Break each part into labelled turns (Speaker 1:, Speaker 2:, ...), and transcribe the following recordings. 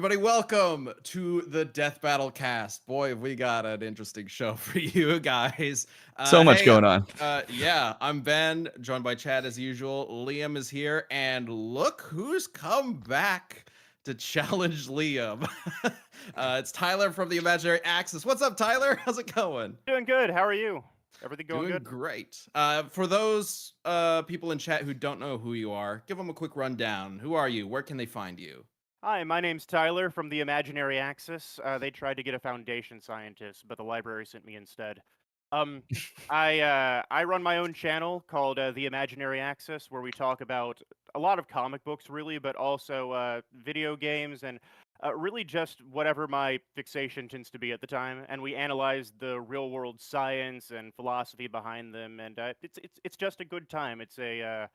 Speaker 1: everybody. Welcome to the Death Battle Cast. Boy, have we got an interesting show for you guys.
Speaker 2: So much going on.
Speaker 1: Yeah, I'm Ben, joined by Chad as usual. Liam is here, and look who's come back to challenge Liam. It's Tyler from the Imaginary Axis. What's up, Tyler? How's it going?
Speaker 3: Doing good. How are you? Everything going
Speaker 1: Doing
Speaker 3: good?
Speaker 1: Great. For those people in chat who don't know who you are, give them a quick rundown. Who are you? Where can they find you?
Speaker 3: Hi, my name's Tyler from the Imaginary Axis. They tried to get a Foundation scientist, but the library sent me instead. I run my own channel called the Imaginary Axis, where we talk about a lot of comic books, really, but also video games and really just whatever my fixation tends to be at the time. And we analyze the real-world science and philosophy behind them, and it's just a good time. It's I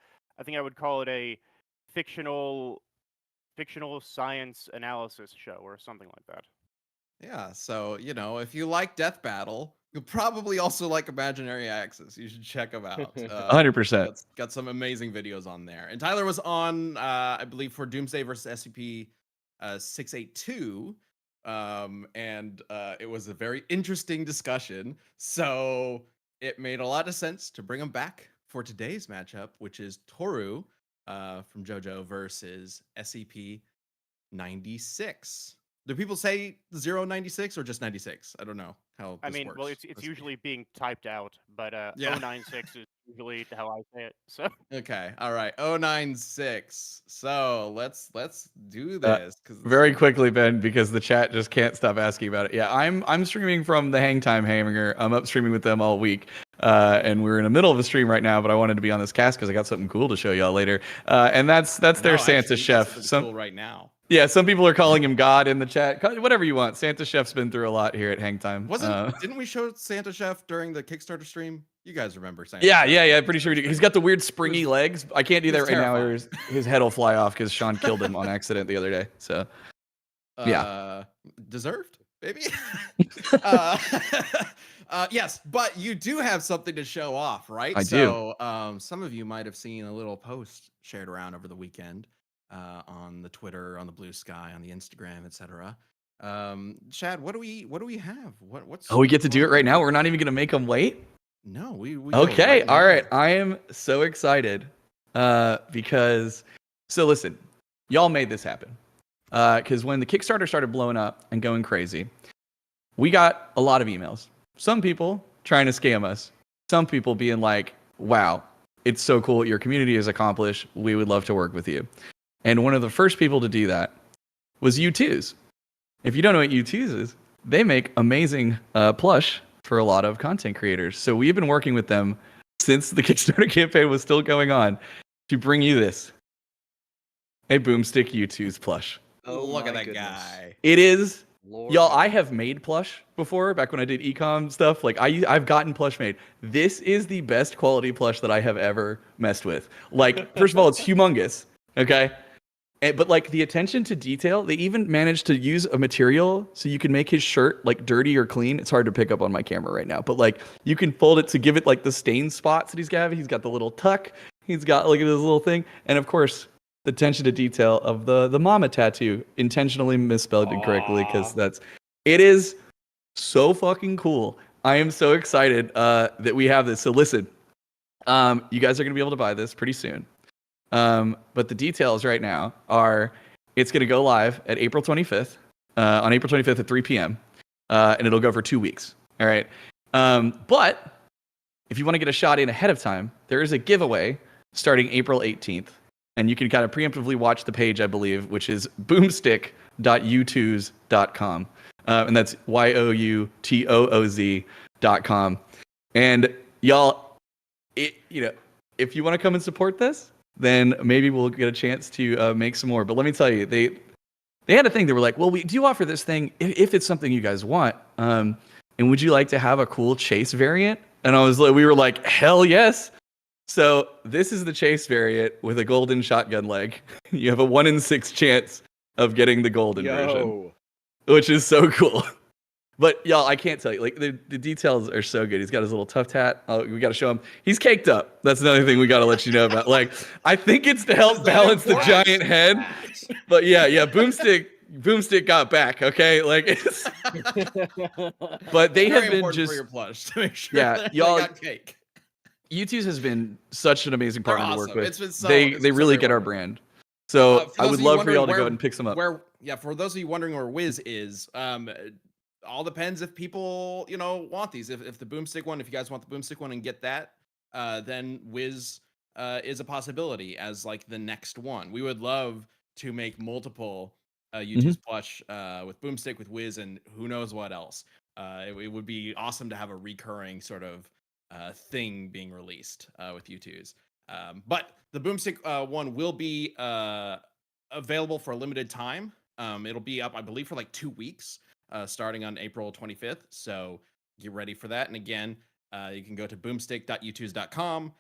Speaker 3: think I would call it a fictional science analysis show or something like that.
Speaker 1: Yeah, so, if you like Death Battle, you'll probably also like Imaginary Axis. You should check them out.
Speaker 2: 100%.
Speaker 1: It's got some amazing videos on there. And Tyler was on, I believe, for Doomsday versus SCP 682. And it was a very interesting discussion. So it made a lot of sense to bring him back for today's matchup, which is Toru from JoJo versus SCP 96. Do people say 096 or just 96? I don't know how this works.
Speaker 3: Well, it's usually being typed out, but
Speaker 1: Yeah.
Speaker 3: 096 is usually how I say it. So
Speaker 1: Okay, all right, 096. So let's do this.
Speaker 2: Very quickly, Ben, because the chat just can't stop asking about it. Yeah, I'm streaming from the Hang Time Hammer. I'm up streaming with them all week. And we're in the middle of a stream right now, but I wanted to be on this cast because I got something cool to show y'all later. And that's their Santa Chef.
Speaker 1: Cool right now.
Speaker 2: Yeah, some people are calling him God in the chat. Whatever you want. Santa Chef's been through a lot here at Hang Time.
Speaker 1: Didn't we show Santa Chef during the Kickstarter stream? You guys remember Santa
Speaker 2: Chef?
Speaker 1: Yeah,
Speaker 2: yeah. Pretty sure he's got the weird springy legs. I can't do that right now. His head will fly off because Sean killed him on accident the other day. So, yeah.
Speaker 1: Deserved, maybe? Yes, but you do have something to show off, right?
Speaker 2: I
Speaker 1: do. Some of you might have seen a little post shared around over the weekend. On the Twitter, on the Blue Sky, on the Instagram, etc. Chad, what do we have? What's?
Speaker 2: We get to do it right now. We're not even gonna make them wait.
Speaker 1: No, we
Speaker 2: okay, right all right. I am so excited because listen, y'all made this happen. Because when the Kickstarter started blowing up and going crazy, we got a lot of emails. Some people trying to scam us. Some people being like, "Wow, it's so cool what your community has accomplished. We would love to work with you." And one of the first people to do that was U2s. If you don't know what U2s is, they make amazing plush for a lot of content creators. So we've been working with them since the Kickstarter campaign was still going on to bring you this. A Boomstick U2s plush.
Speaker 1: Oh, look at that guy.
Speaker 2: It is. Lord. Y'all, I have made plush before, back when I did ecom stuff. Like, I've gotten plush made. This is the best quality plush that I have ever messed with. Like, first of all, it's humongous, okay? But like the attention to detail, they even managed to use a material so you can make his shirt like dirty or clean. It's hard to pick up on my camera right now, but like you can fold it to give it like the stain spots that he's got. He's got the little tuck. He's got look at this little thing, and of course the attention to detail of the mama tattoo, intentionally misspelled incorrectly because it is so fucking cool. I am so excited that we have this. So listen, you guys are gonna be able to buy this pretty soon. But the details right now are it's going to go live at April 25th, on April 25th at 3 p.m. And it'll go for 2 weeks. All right. But if you want to get a shot in ahead of time, there is a giveaway starting April 18th. And you can kind of preemptively watch the page, I believe, which is boomstick.youtooz.com. And that's YOUTOOZ.com. And y'all, if you want to come and support this, then maybe we'll get a chance to make some more. But let me tell you, they had a thing. They were like, well, we do offer this thing if it's something you guys want. And would you like to have a cool chase variant? And we were like, hell yes. So this is the chase variant with a golden shotgun leg. You have a 1 in 6 chance of getting the golden version, which is so cool. But y'all, I can't tell you, like the details are so good. He's got his little tuft hat. We got to show him. He's caked up. That's another thing we got to let you know about. Like, I think it's to help balance the giant head. But yeah, Boomstick Boomstick got back, okay? Like, it's, but they
Speaker 1: Very
Speaker 2: have been
Speaker 1: important
Speaker 2: just
Speaker 1: for your plush to make sure
Speaker 2: yeah,
Speaker 1: that
Speaker 2: y'all.
Speaker 1: they got cake.
Speaker 2: U2's has been such an amazing
Speaker 1: They're
Speaker 2: partner to work
Speaker 1: awesome.
Speaker 2: with.
Speaker 1: It's been so
Speaker 2: They
Speaker 1: it's been so
Speaker 2: really
Speaker 1: great
Speaker 2: get our
Speaker 1: working with them.
Speaker 2: brand. So
Speaker 1: For
Speaker 2: I
Speaker 1: those
Speaker 2: would
Speaker 1: of you
Speaker 2: love for y'all
Speaker 1: wondering
Speaker 2: to go ahead and pick some up.
Speaker 1: for those of you wondering where Wiz is, all depends if people, want these. If the Boomstick one, if you guys want the Boomstick one and get that, then Wiz is a possibility as like the next one. We would love to make multiple U2's plush with Boomstick, with Wiz, and who knows what else. It would be awesome to have a recurring sort of thing being released with U2's. But the Boomstick one will be available for a limited time. It'll be up, I believe, for like 2 weeks, starting on April 25th. So get ready for that. And again, you can go to boomstick.u2s.com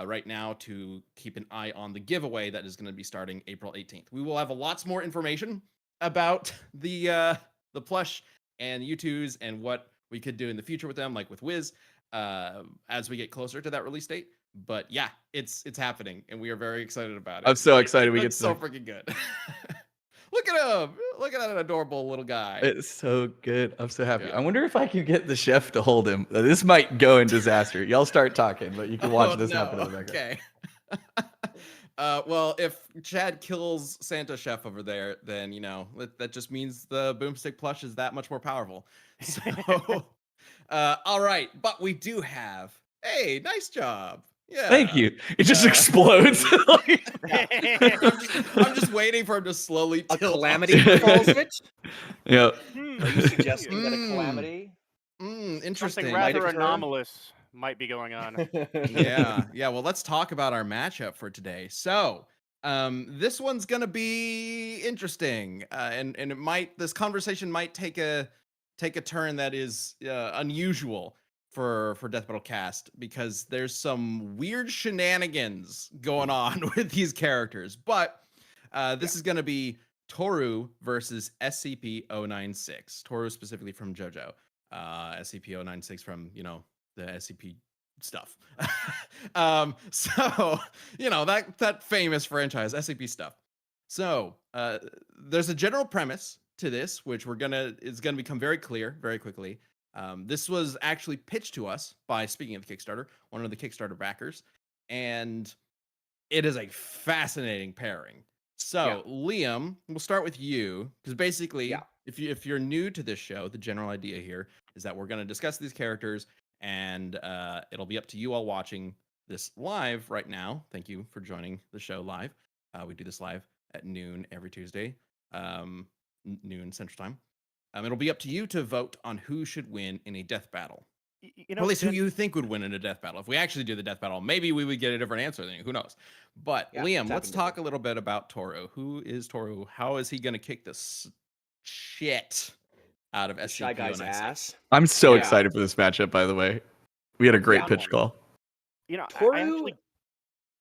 Speaker 1: right now to keep an eye on the giveaway that is going to be starting April 18th. We will have lots more information about the plush and U2s and what we could do in the future with them, like with Wiz, as we get closer to that release date. But yeah, it's happening, and we are very excited about it.
Speaker 2: I'm so excited we get
Speaker 1: It's
Speaker 2: to
Speaker 1: so freaking good. Look at him! Look at that adorable little guy.
Speaker 2: It's so good. I'm so happy.
Speaker 1: Yeah.
Speaker 2: I wonder if I can get the chef to hold him. This might go in disaster. Y'all start talking, but you can watch this happen in the background.
Speaker 1: Okay. Well, if Chad kills Santa Chef over there, then that just means the Boomstick plush is that much more powerful. So, all right, but we do have. Hey, nice job. Yeah.
Speaker 2: Thank you. It just explodes.
Speaker 1: I'm just waiting for him to slowly
Speaker 4: A
Speaker 1: tilt.
Speaker 4: calamity befalls it?
Speaker 2: Yeah.
Speaker 4: Are you suggesting that a calamity?
Speaker 1: Interesting.
Speaker 3: Something
Speaker 4: Might
Speaker 3: rather
Speaker 4: occur?
Speaker 3: anomalous might be going on.
Speaker 1: Yeah. Well, let's talk about our matchup for today. So, this one's gonna be interesting, and this conversation might take a turn that is unusual for Death Metal Cast, because there's some weird shenanigans going on with these characters. But this is gonna be Toru versus SCP-096. Toru specifically from JoJo. SCP-096 from the SCP stuff. So that famous franchise SCP stuff. So there's a general premise to this, which is gonna become very clear very quickly. This was actually pitched to us by, speaking of the Kickstarter, one of the Kickstarter backers, and it is a fascinating pairing. So Liam, we'll start with you, because basically, if you're new to this show, the general idea here is that we're going to discuss these characters, and it'll be up to you all watching this live right now. Thank you for joining the show live. We do this live at noon every Tuesday, noon Central Time. It'll be up to you to vote on who should win in a death battle. Or at least who you think would win in a death battle. If we actually do the death battle, maybe we would get a different answer than you. Who knows? But Liam, let's talk a little bit about Toru. Who is Toru? How is he going to kick this shit out of SCP?
Speaker 4: Shy guy's ass.
Speaker 2: I'm so excited for this matchup, by the way. We had a great pitch call.
Speaker 4: Toru...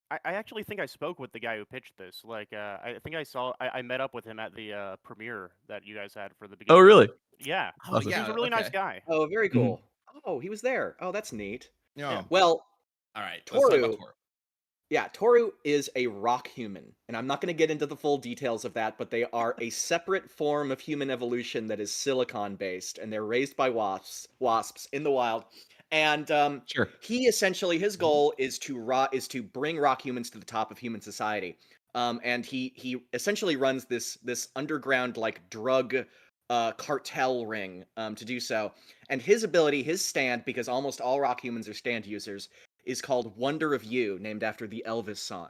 Speaker 3: I actually think I spoke with the guy who pitched this. Like, I think I met up with him at the premiere that you guys had for the beginning.
Speaker 2: Oh, really?
Speaker 3: Yeah.
Speaker 2: Awesome.
Speaker 3: He's a really nice guy.
Speaker 4: Oh, very cool. Oh, he was there. Oh, that's neat.
Speaker 1: Yeah.
Speaker 4: Well,
Speaker 1: all right.
Speaker 4: Toru. Yeah, Toru is a rock human, and I'm not going to get into the full details of that, but they are a separate form of human evolution that is silicon-based, and they're raised by wasps in the wild. And he essentially, his goal is to bring rock humans to the top of human society. And he essentially runs this underground like drug cartel ring to do so. And his ability, his stand, because almost all rock humans are stand users, is called Wonder of You, named after the Elvis song.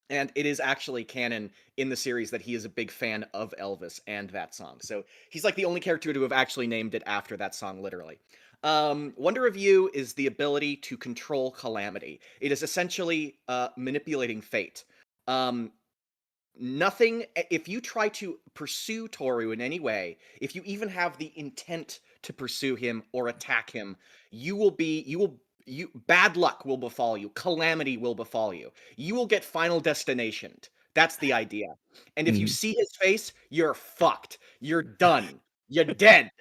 Speaker 4: And it is actually canon in the series that he is a big fan of Elvis and that song. So he's like the only character to have actually named it after that song, literally. Wonder of You is the ability to control Calamity. It is essentially manipulating fate. If you try to pursue Toru in any way, if you even have the intent to pursue him or attack him, bad luck will befall you. Calamity will befall you. You will get final destinationed. That's the idea. And if you see his face, you're fucked. You're done. You're dead.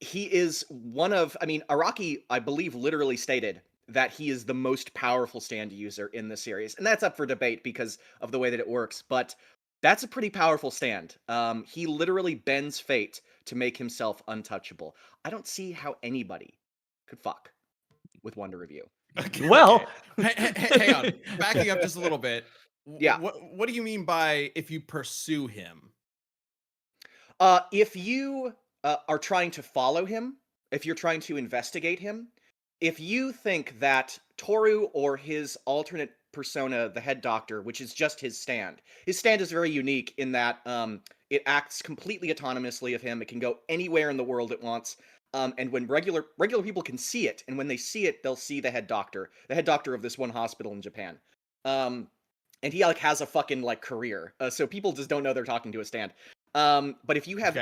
Speaker 4: He is Araki, I believe, literally stated that he is the most powerful stand user in the series. And that's up for debate because of the way that it works. But That's a pretty powerful stand. He literally bends fate to make himself untouchable. I don't see how anybody could fuck with Wonder Review.
Speaker 1: Okay,
Speaker 2: Well,
Speaker 1: hang on. Backing up just a little bit.
Speaker 4: Yeah.
Speaker 1: What do you mean by if you pursue him?
Speaker 4: If you are trying to follow him, if you're trying to investigate him, if you think that Toru or his alternate persona, the head doctor, which is just his stand is very unique in that it acts completely autonomously of him. It can go anywhere in the world it wants. And when regular people can see it, and when they see it, they'll see the head doctor of this one hospital in Japan. And he like has a fucking like career, so people just don't know they're talking to a stand. But if you have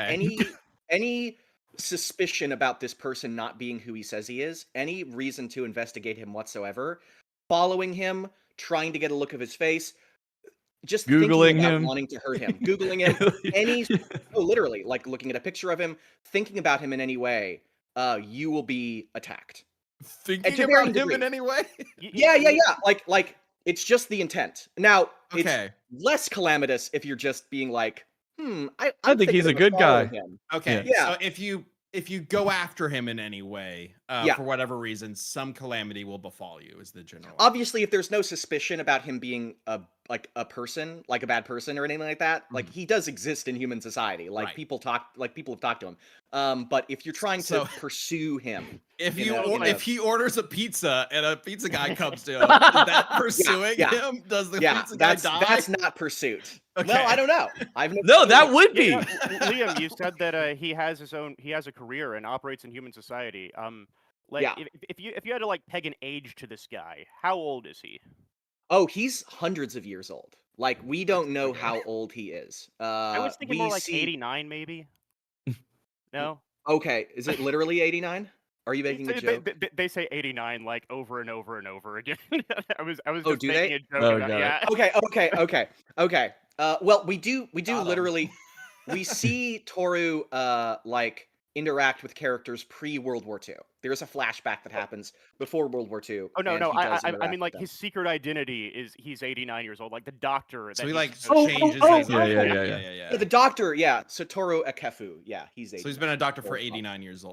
Speaker 4: any suspicion about this person not being who he says he is, any reason to investigate him whatsoever, following him, trying to get a look of his face, just
Speaker 2: Googling
Speaker 4: thinking about
Speaker 2: him.
Speaker 4: wanting to hurt him, Googling him, literally, like looking at a picture of him, thinking about him in any way, you will be attacked.
Speaker 1: Thinking
Speaker 4: to
Speaker 1: about
Speaker 4: varying
Speaker 1: him
Speaker 4: degrees.
Speaker 1: in any way?
Speaker 4: Yeah. Like it's just the intent. Now, it's
Speaker 1: Okay.
Speaker 4: less calamitous if you're just being like,
Speaker 2: I
Speaker 4: I'm
Speaker 2: think he's
Speaker 4: thinking
Speaker 2: a
Speaker 4: of
Speaker 2: good guy.
Speaker 4: following him.
Speaker 1: Okay.
Speaker 4: Yeah.
Speaker 1: So if you go after him in any way,
Speaker 4: Yeah.
Speaker 1: for whatever reason, some calamity will befall you. Is the general?
Speaker 4: Obviously, if there's no suspicion about him being a person, like a bad person or anything like that, like he does exist in human society. Like
Speaker 1: Right.
Speaker 4: people have talked to him. But if you're trying to
Speaker 1: So-
Speaker 4: pursue him,
Speaker 1: If
Speaker 4: in
Speaker 1: you
Speaker 4: a- in a-
Speaker 1: if he orders a pizza and a pizza guy comes to him, is that pursuing
Speaker 4: yeah.
Speaker 1: him? Does the
Speaker 4: yeah,
Speaker 1: pizza guy die?
Speaker 4: that's not pursuit.
Speaker 1: Okay.
Speaker 4: Well, I don't know. I've never
Speaker 2: No,
Speaker 4: seen
Speaker 2: that
Speaker 4: it.
Speaker 2: would be.
Speaker 3: Liam, you said that he has a career and operates in human society. Like
Speaker 4: Yeah.
Speaker 3: if you had to like peg an age to this guy, how old is he?
Speaker 4: Oh, he's hundreds of years old. Like we don't know
Speaker 1: Okay.
Speaker 4: how old he is.
Speaker 3: I was thinking
Speaker 4: we
Speaker 3: more like
Speaker 4: see.
Speaker 3: 89, maybe. No.
Speaker 4: Okay, is it literally 89? Are you making a joke?
Speaker 3: They say 89 like over and over and over again. I was
Speaker 4: Oh,
Speaker 3: just
Speaker 4: do
Speaker 3: making
Speaker 4: they?
Speaker 3: a joke
Speaker 2: Oh,
Speaker 3: about
Speaker 2: got it.
Speaker 3: yeah.
Speaker 4: Okay. Well, we do
Speaker 1: Got 'em.
Speaker 4: literally we see Toru like interact with characters pre-World War II. There's a flashback that happens before World War II.
Speaker 3: Oh no,
Speaker 4: and
Speaker 3: no.
Speaker 4: he does
Speaker 3: I
Speaker 4: interact
Speaker 3: mean
Speaker 4: with
Speaker 3: like
Speaker 4: them.
Speaker 3: his secret identity is he's 89 years old. Like the doctor.
Speaker 1: So
Speaker 3: that
Speaker 1: he
Speaker 3: he's
Speaker 1: like
Speaker 3: supposed to-
Speaker 1: changes
Speaker 4: oh,
Speaker 1: his
Speaker 2: yeah,
Speaker 1: identity.
Speaker 2: yeah.
Speaker 4: Yeah, the doctor, yeah. So Toru Akefu, yeah, he's 89.
Speaker 1: So he's been a doctor for
Speaker 4: Or-
Speaker 1: 89 years.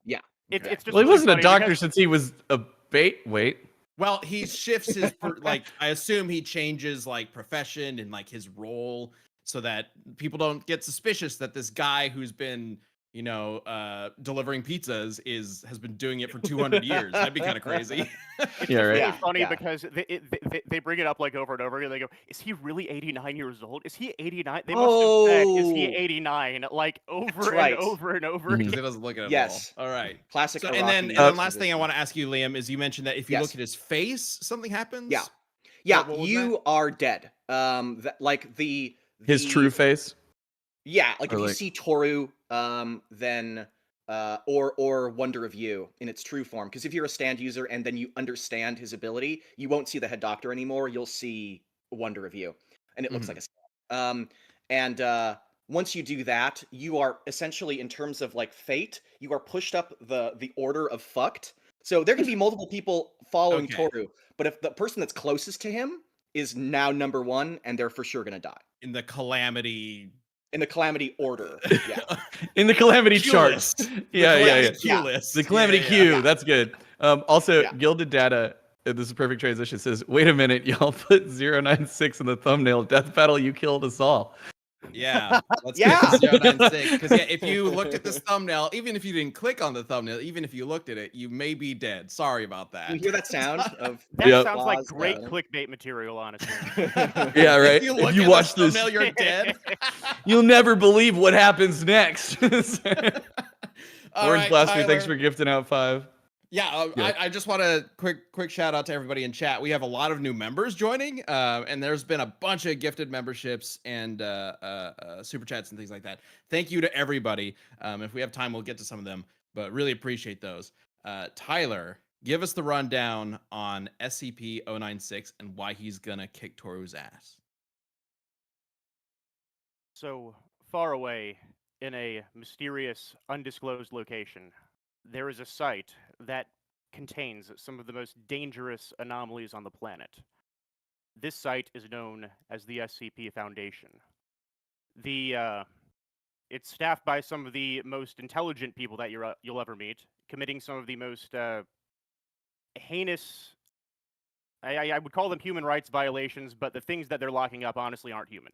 Speaker 4: Yeah.
Speaker 3: It's
Speaker 1: Okay.
Speaker 3: just
Speaker 2: Well, he
Speaker 3: really
Speaker 2: wasn't a
Speaker 3: funny
Speaker 2: doctor
Speaker 3: because-
Speaker 2: since he was a bait. Wait.
Speaker 1: Well, he shifts his like I assume he changes like profession and like his role so that people don't get suspicious that this guy who's been, delivering pizzas has been doing it for 200 years. That'd be kind of crazy.
Speaker 3: It's
Speaker 2: Yeah, right.
Speaker 3: really
Speaker 4: Yeah,
Speaker 3: funny
Speaker 4: yeah.
Speaker 3: because they bring it up like over and over again. They go, "Is he really 89 years old? Is he 89?" They must have said, "Is he
Speaker 4: Oh.
Speaker 3: 89?" Like over
Speaker 4: right.
Speaker 3: and over and over
Speaker 2: Mhm.
Speaker 1: Because
Speaker 3: again.
Speaker 1: it doesn't look at
Speaker 4: Yes.
Speaker 1: all. All right.
Speaker 4: Classic
Speaker 1: So,
Speaker 4: Iraqi
Speaker 1: and then last thing I
Speaker 4: position.
Speaker 1: want to ask you, Liam, is you mentioned that if you
Speaker 4: Yes.
Speaker 1: look at his face, something happens.
Speaker 4: Yeah,
Speaker 1: what was
Speaker 4: you are dead. Like
Speaker 2: His true face.
Speaker 4: Yeah, like
Speaker 2: Or
Speaker 4: if you
Speaker 2: like-
Speaker 4: see Toru, then or Wonder of You in its true form. Because if you're a stand user and then you understand his ability, you won't see the head doctor anymore. You'll see Wonder of You, and it looks like a stand. And once you do that, you are essentially, in terms of like fate, you are pushed up the order of fucked. So there can be multiple people following
Speaker 1: Okay.
Speaker 4: Toru, but if the person that's closest to him is now number one, and they're for sure gonna die
Speaker 1: In the calamity.
Speaker 4: in the calamity order. Yeah.
Speaker 2: In the calamity
Speaker 1: Q
Speaker 2: charts.
Speaker 1: list.
Speaker 2: Yeah.
Speaker 1: Calamity Q
Speaker 4: Yeah.
Speaker 1: list.
Speaker 2: The calamity
Speaker 1: Yeah.
Speaker 2: Q. That's good. Also,
Speaker 4: Yeah.
Speaker 2: Gilded Data. This is a perfect transition. Says, "Wait a minute, y'all put 096 in the thumbnail. Death battle, you killed us all."
Speaker 1: Yeah, let's
Speaker 4: Yeah.
Speaker 1: get to 096. Because if you looked at this thumbnail, even if you didn't click on the thumbnail, even if you looked at it, you may be dead. Sorry about that.
Speaker 4: You hear that sound of
Speaker 3: That
Speaker 2: Yep.
Speaker 3: sounds like
Speaker 4: applause?
Speaker 3: great clickbait material, honestly.
Speaker 2: Yeah, right.
Speaker 1: If you look
Speaker 2: If you
Speaker 1: at
Speaker 2: watch
Speaker 1: this
Speaker 2: this,
Speaker 1: thumbnail, you're dead.
Speaker 2: you'll never believe what happens next.
Speaker 1: All
Speaker 2: Orange
Speaker 1: right,
Speaker 2: Blaster, thanks
Speaker 1: Tyler.
Speaker 2: for gifting out 5.
Speaker 1: Yeah,
Speaker 2: Yeah.
Speaker 1: I just want to quick shout out to everybody in chat. We have a lot of new members joining, and there's been a bunch of gifted memberships and super chats and things like that. Thank you to everybody. If we have time, we'll get to some of them, but really appreciate those. Tyler, give us the rundown on SCP-096 and why he's gonna kick Toru's ass.
Speaker 3: So far away in a mysterious, undisclosed location, there is a site that contains some of the most dangerous anomalies on the planet. This site is known as the SCP Foundation. It's staffed by some of the most intelligent people that you'll ever meet, committing some of the most heinous. I would call them human rights violations, but the things that they're locking up honestly aren't human.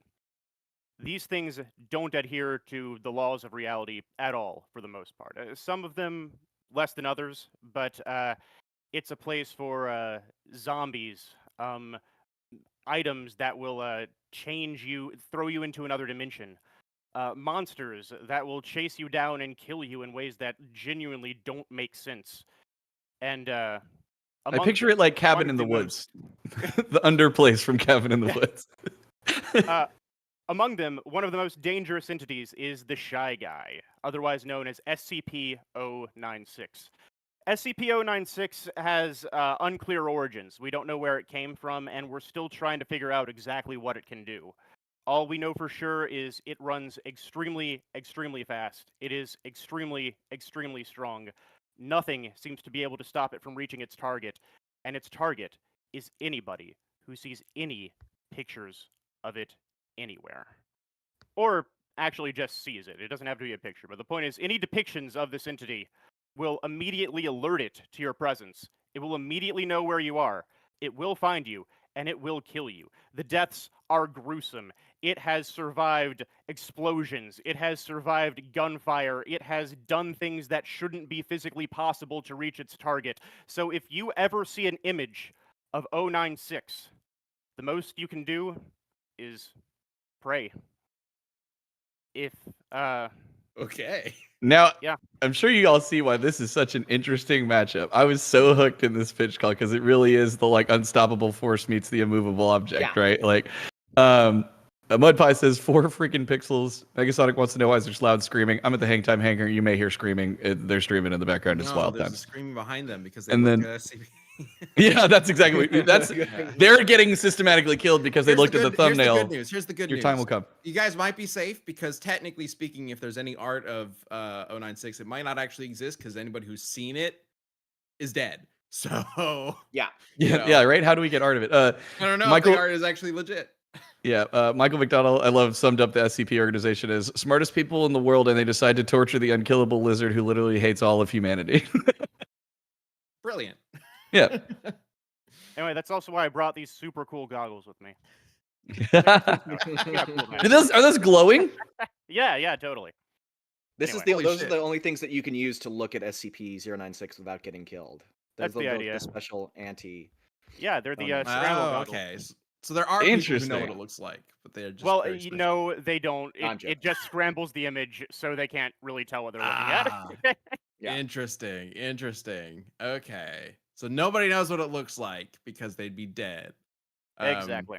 Speaker 3: These things don't adhere to the laws of reality at all, for the most part. Some of them less than others, but it's a place for zombies, items that will change you, throw you into another dimension, monsters that will chase you down and kill you in ways that genuinely don't make sense. And
Speaker 2: I
Speaker 3: among
Speaker 2: picture
Speaker 3: them,
Speaker 2: it like Cabin
Speaker 3: one
Speaker 2: in
Speaker 3: of
Speaker 2: the
Speaker 3: the
Speaker 2: Woods, the underplace from Cabin in the Woods.
Speaker 3: Among them, one of the most dangerous entities is the Shy Guy, otherwise known as SCP-096. SCP-096 has unclear origins. We don't know where it came from, and we're still trying to figure out exactly what it can do. All we know for sure is it runs extremely, extremely fast. It is extremely, extremely strong. Nothing seems to be able to stop it from reaching its target, and its target is anybody who sees any pictures of it anywhere. Or actually just sees it. It doesn't have to be a picture, but the point is, any depictions of this entity will immediately alert it to your presence. It will immediately know where you are. It will find you, and it will kill you. The deaths are gruesome. It has survived explosions. It has survived gunfire. It has done things that shouldn't be physically possible to reach its target. So if you ever see an image of 096, the most you can do is pray. If,
Speaker 1: Okay.
Speaker 2: Now,
Speaker 3: Yeah.
Speaker 2: I'm sure you all see why this is such an interesting matchup. I was so hooked in this pitch call because it really is the like unstoppable force meets the immovable object,
Speaker 4: Yeah.
Speaker 2: right? Like, Mudpie says 4 freaking pixels. Megasonic wants to know why there's loud screaming. I'm at the hang time hangar. You may hear screaming. They're streaming in the background. It's
Speaker 1: No,
Speaker 2: wild
Speaker 1: there's
Speaker 2: time.
Speaker 1: a screaming behind them because they
Speaker 2: And
Speaker 1: look
Speaker 2: then-
Speaker 1: at SCP.
Speaker 2: Yeah, that's exactly. That's they're getting systematically killed because they looked at the thumbnail.
Speaker 1: Here's the good news.
Speaker 2: Your time will come.
Speaker 1: You guys might be safe because technically speaking, if there's any art of 096, it might not actually exist because anybody who's seen it is dead. So
Speaker 4: Yeah.
Speaker 2: Yeah,
Speaker 1: know.
Speaker 2: yeah, right. How do we get art of it?
Speaker 1: I don't know
Speaker 2: Michael-
Speaker 1: if the art is actually legit.
Speaker 2: Yeah, Michael McDonald, I love, summed up the SCP organization as smartest people in the world, and they decide to torture the unkillable lizard who literally hates all of humanity.
Speaker 1: Brilliant.
Speaker 2: Yeah.
Speaker 3: Anyway, that's also why I brought these super cool goggles with me.
Speaker 2: Are those glowing?
Speaker 3: Yeah, totally.
Speaker 4: This
Speaker 3: Anyway.
Speaker 4: is the
Speaker 1: Holy
Speaker 4: those
Speaker 1: shit.
Speaker 4: are the only things that you can use to look at SCP-096 without getting killed.
Speaker 3: That's the idea.
Speaker 4: The special anti.
Speaker 3: Yeah, they're the
Speaker 4: Oh,
Speaker 3: scramble
Speaker 1: Oh,
Speaker 3: goggles.
Speaker 1: okay. So there are people who know
Speaker 2: Interesting.
Speaker 1: what it looks like, but they're just
Speaker 3: Well,
Speaker 1: very
Speaker 3: you
Speaker 1: special.
Speaker 3: know, they don't.
Speaker 4: I'm
Speaker 3: It
Speaker 4: joking.
Speaker 3: just scrambles the image, so they can't really tell what they're looking
Speaker 1: Ah.
Speaker 3: at.
Speaker 4: Yeah.
Speaker 1: Interesting. Okay. So nobody knows what it looks like because they'd be dead.
Speaker 3: Exactly.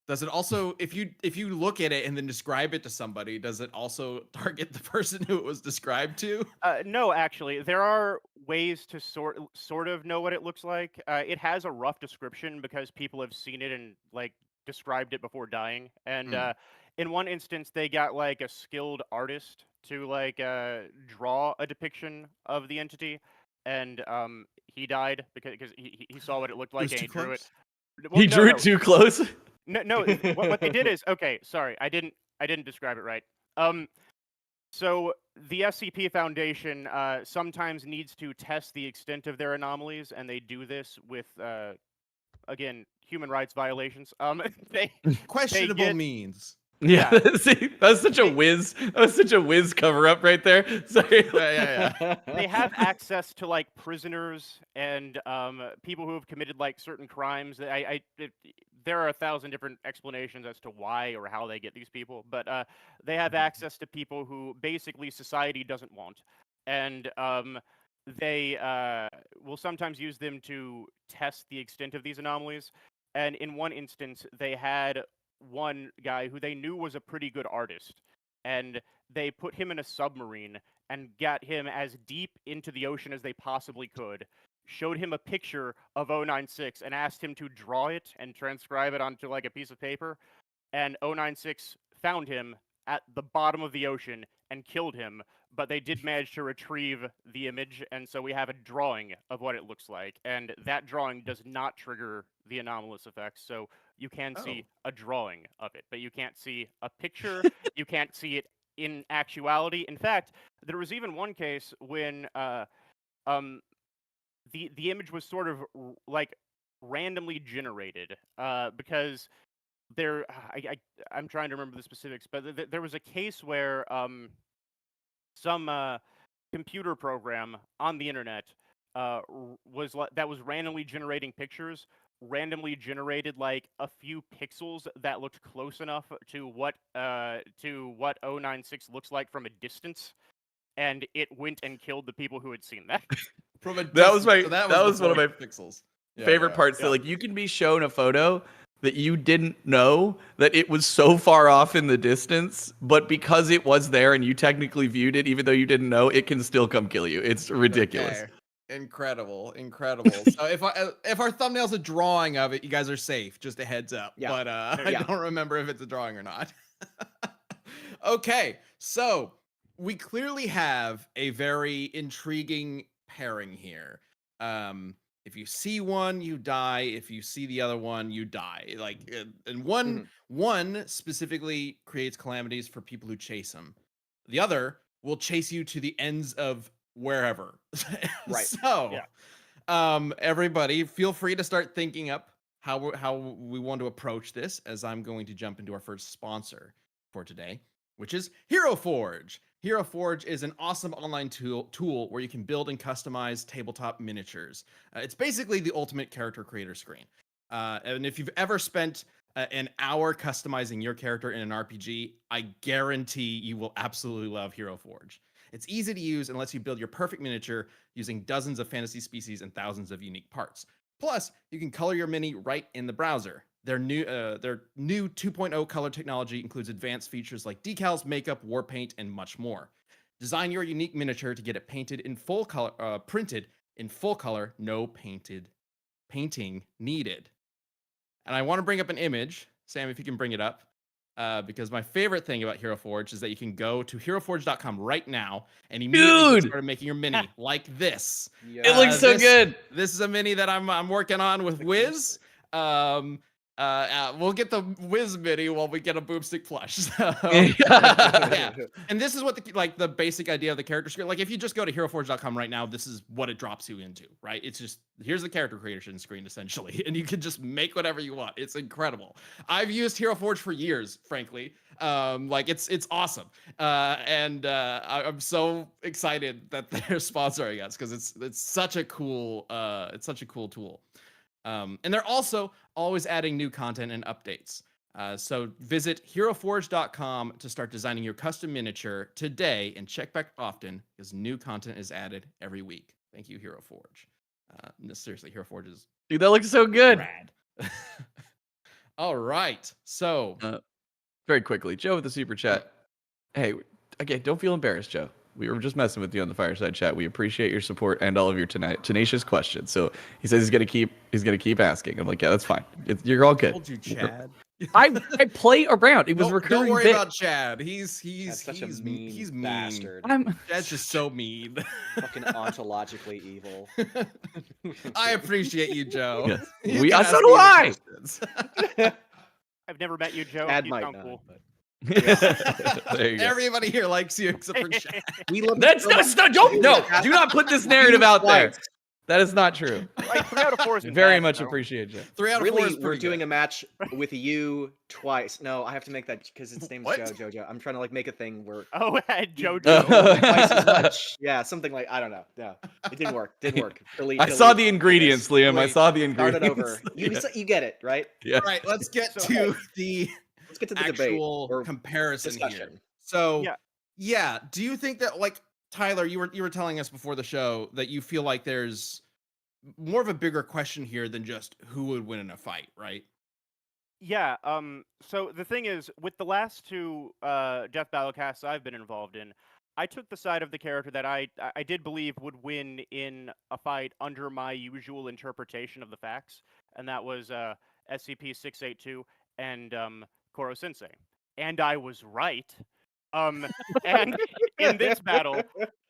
Speaker 1: Does it also, if you look at it and then describe it to somebody, does it also target the person who it was described to?
Speaker 3: No, actually, there are ways to sort of know what it looks like. It has a rough description because people have seen it and like described it before dying. And in one instance, they got like a skilled artist to like draw a depiction of the entity, and he died because he saw what it looked like and he drew it. Well,
Speaker 2: He
Speaker 3: no,
Speaker 2: drew
Speaker 3: no.
Speaker 2: it too close.
Speaker 3: No, what they did is okay. Sorry, I didn't describe it right. So the SCP Foundation sometimes needs to test the extent of their anomalies, and they do this with again human rights violations. They
Speaker 1: Questionable
Speaker 3: get-
Speaker 1: means.
Speaker 2: Yeah, see, that's such a whiz. That was such a whiz cover up right there. Sorry.
Speaker 1: Yeah.
Speaker 3: they have access to like prisoners and people who have committed like certain crimes. There are 1,000 different explanations as to why or how they get these people, but they have access to people who basically society doesn't want, and they will sometimes use them to test the extent of these anomalies. And in one instance, they had one guy who they knew was a pretty good artist, and they put him in a submarine and got him as deep into the ocean as they possibly could, showed him a picture of 096 and asked him to draw it and transcribe it onto like a piece of paper, and 096 found him at the bottom of the ocean and killed him, but they did manage to retrieve the image, and so we have a drawing of what it looks like, and that drawing does not trigger the anomalous effects, so you can see
Speaker 1: Oh.
Speaker 3: a drawing of it, but you can't see a picture. You can't see it in actuality. In fact, there was even one case when um, the image was sort of like randomly generated because I'm trying to remember the specifics, but there was a case where some computer program on the internet that was randomly generating pictures randomly generated like a few pixels that looked close enough to what 096 looks like from a distance, and it went and killed the people who had seen that.
Speaker 1: From a
Speaker 2: That was
Speaker 1: distance,
Speaker 2: my
Speaker 1: so that
Speaker 2: that
Speaker 1: was
Speaker 2: was one of my
Speaker 1: before pixels. Yeah,
Speaker 2: favorite
Speaker 1: yeah.
Speaker 2: parts.
Speaker 3: Yeah.
Speaker 2: That like you can be shown a photo that you didn't know that it was so far off in the distance, but because it was there and you technically viewed it, even though you didn't know, it can still come kill you. It's ridiculous.
Speaker 1: Okay. Incredible. So if our thumbnail's a drawing of it, you guys are safe. Just a heads up.
Speaker 4: Yeah.
Speaker 1: But I
Speaker 4: Yeah.
Speaker 1: don't remember if it's a drawing or not. Okay, so we clearly have a very intriguing pairing here. If you see one, you die. If you see the other one, you die. Like, and one specifically creates calamities for people who chase him. The other will chase you to the ends of wherever.
Speaker 4: Right.
Speaker 1: So,
Speaker 3: Yeah.
Speaker 1: everybody, feel free to start thinking up how we want to approach this, as I'm going to jump into our first sponsor for today, which is Hero Forge. Hero Forge is an awesome online tool where you can build and customize tabletop miniatures. It's basically the ultimate character creator screen. And if you've ever spent an hour customizing your character in an RPG, I guarantee you will absolutely love Hero Forge. It's easy to use and lets you build your perfect miniature using dozens of fantasy species and thousands of unique parts. Plus, you can color your mini right in the browser. Their new 2.0 color technology includes advanced features like decals, makeup, war paint, and much more. Design your unique miniature to get it painted in full color, printed in full color, no painting needed. And I want to bring up an image, Sam, if you can bring it up, because my favorite thing about Hero Forge is that you can go to heroforge.com right now and immediately get started making your mini like this.
Speaker 2: It looks so good.
Speaker 1: This is a mini that I'm working on with Wiz. We'll get the Wiz mini while we get a Boomstick plush. So, yeah. And this is what the basic idea of the character screen. Like, if you just go to heroforge.com right now, this is what it drops you into, right? It's just, here's the character creation screen essentially, and you can just make whatever you want. It's incredible. I've used Hero Forge for years, frankly. It's awesome. I'm so excited that they're sponsoring us, because it's such a cool tool. And they're also always adding new content and updates. So visit heroforge.com to start designing your custom miniature today, and check back often, because new content is added every week. Thank you, Hero Forge. Seriously, Hero Forge is
Speaker 2: Dude, that looks so good.
Speaker 1: rad. All right. So
Speaker 2: very quickly, Joe with the super chat. Hey, again, don't feel embarrassed, Joe. We were just messing with you on the fireside chat. We appreciate your support and all of your tenacious questions. So he says he's gonna keep asking. I'm like, yeah, that's fine. You're all good.
Speaker 1: I told you, Chad.
Speaker 2: I play around. It was recurring.
Speaker 1: Don't worry
Speaker 2: bit.
Speaker 1: about Chad. He's
Speaker 4: such a mean
Speaker 1: mean.
Speaker 4: bastard.
Speaker 1: Chad's just so mean.
Speaker 4: Fucking ontologically evil.
Speaker 1: I appreciate you, Joe.
Speaker 2: Yes.
Speaker 1: You can
Speaker 2: So
Speaker 1: ask
Speaker 2: do
Speaker 1: me the
Speaker 2: I.
Speaker 1: questions.
Speaker 3: I've never met you, Joe.
Speaker 4: Chad
Speaker 3: You
Speaker 4: might
Speaker 3: sound
Speaker 4: not,
Speaker 3: cool.
Speaker 4: but
Speaker 2: There you go.
Speaker 1: Everybody here likes you except for Chad.
Speaker 4: we love
Speaker 2: That's not. Do not put this narrative out there.
Speaker 4: Twice.
Speaker 2: That is not true.
Speaker 3: Like 3 out of 4 is
Speaker 2: Very much appreciate you.
Speaker 1: 3 out of 4 is
Speaker 4: Really, we're
Speaker 1: pretty
Speaker 4: doing
Speaker 1: good.
Speaker 4: a match with you twice. No, I have to make that because its name's
Speaker 1: What?
Speaker 4: JoJo. I'm trying to make a thing where
Speaker 3: Oh, JoJo.
Speaker 4: twice as much. Yeah, something like, I don't know. No, it didn't work.
Speaker 2: I saw the ingredients, Liam. I
Speaker 1: Wait,
Speaker 2: saw the
Speaker 4: Start
Speaker 2: ingredients.
Speaker 4: it over. You get it, right?
Speaker 2: Yeah.
Speaker 1: All right, let's get
Speaker 3: So-
Speaker 1: to the
Speaker 4: Let's get to the debate
Speaker 1: actual
Speaker 4: or
Speaker 1: comparison here.
Speaker 4: discussion.
Speaker 1: So,
Speaker 3: Yeah.
Speaker 1: do you think that, like, Tyler, you were telling us before the show that you feel like there's more of a bigger question here than just who would win in a fight, right?
Speaker 3: Yeah. So the thing is, with the last 2 Death Battle casts I've been involved in, I took the side of the character that I did believe would win in a fight under my usual interpretation of the facts, and that was SCP-682 and Koro Sensei. And I was right. And in this battle,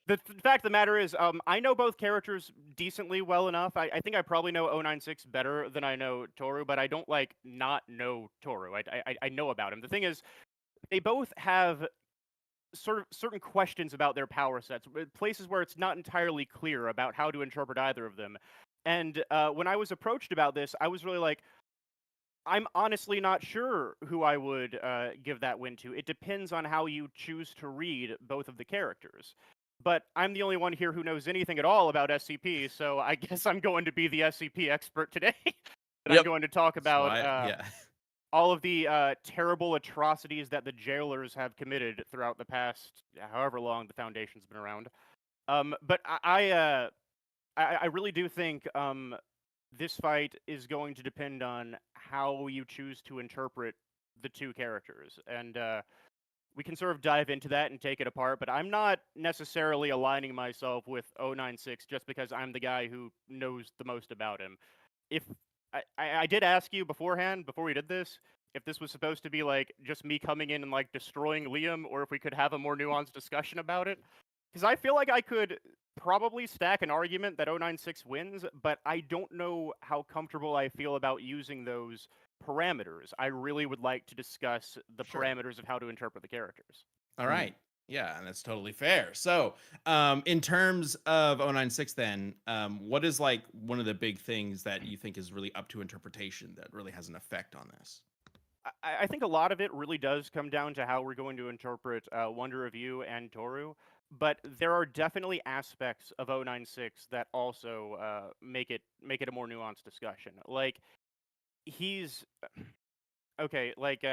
Speaker 3: the fact fact of the matter is, I know both characters decently well enough. I think I probably know 096 better than I know Toru, but I don't like not know Toru. I know about him. The thing is, they both have sort of certain questions about their power sets, places where it's not entirely clear about how to interpret either of them. And when I was approached about this, I was really like, I'm honestly not sure who I would give that win to. It depends on how you choose to read both of the characters. But I'm the only one here who knows anything at all about SCP, so I guess I'm going to be the SCP expert today. And I'm going to talk about all of the terrible atrocities that the jailers have committed throughout the past, however long the Foundation's been around. But I really do think this fight is going to depend on how you choose to interpret the two characters. And we can sort of dive into that and take it apart, but I'm not necessarily aligning myself with 096 just because I'm the guy who knows the most about him. If I did ask you beforehand, before we did this, if this was supposed to be like just me coming in and like destroying Liam, or if we could have a more nuanced discussion about it. Because I feel like I could probably stack an argument that 096 wins, but I don't know how comfortable I feel about using those parameters. I really would like to discuss the parameters of how to interpret the characters.
Speaker 1: All right. Yeah, and that's totally fair. So, in terms of 096 then, what is like one of the big things that you think is really up to interpretation that really has an effect on this?
Speaker 3: I think a lot of it really does come down to how we're going to interpret Wonder of You and Toru, but there are definitely aspects of 096 that also make it a more nuanced discussion. Like, he's okay, like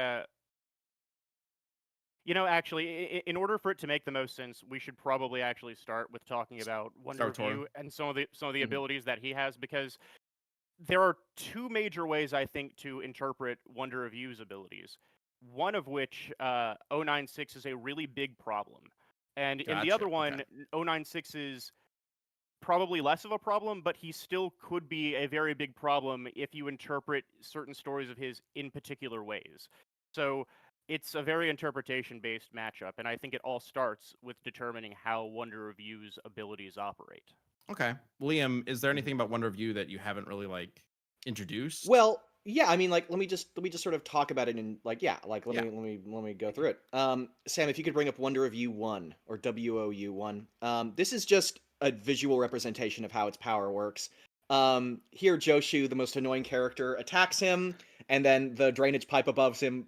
Speaker 3: actually, in order for it to make the most sense, we should probably actually start with talking about Wonder of You and some of the abilities that he has, because there are two major ways, I think, to interpret Wonder of You's abilities. One of which, 096 is a really big problem. And in the other one, 096 is probably less of a problem, but he still could be a very big problem if you interpret certain stories of his in particular ways. So it's a very interpretation-based matchup, and I think it all starts with determining how Wonder of You's abilities operate.
Speaker 1: Okay. Liam, is there anything about Wonder of You that you haven't really like introduced?
Speaker 4: Well, yeah, I mean, like, let me just sort of talk about it in like, let me go through it. Sam, if you could bring up Wonder of You 1 or WOU 1. This is just a visual representation of how its power works. Here, Joshu, the most annoying character, attacks him, and then the drainage pipe above him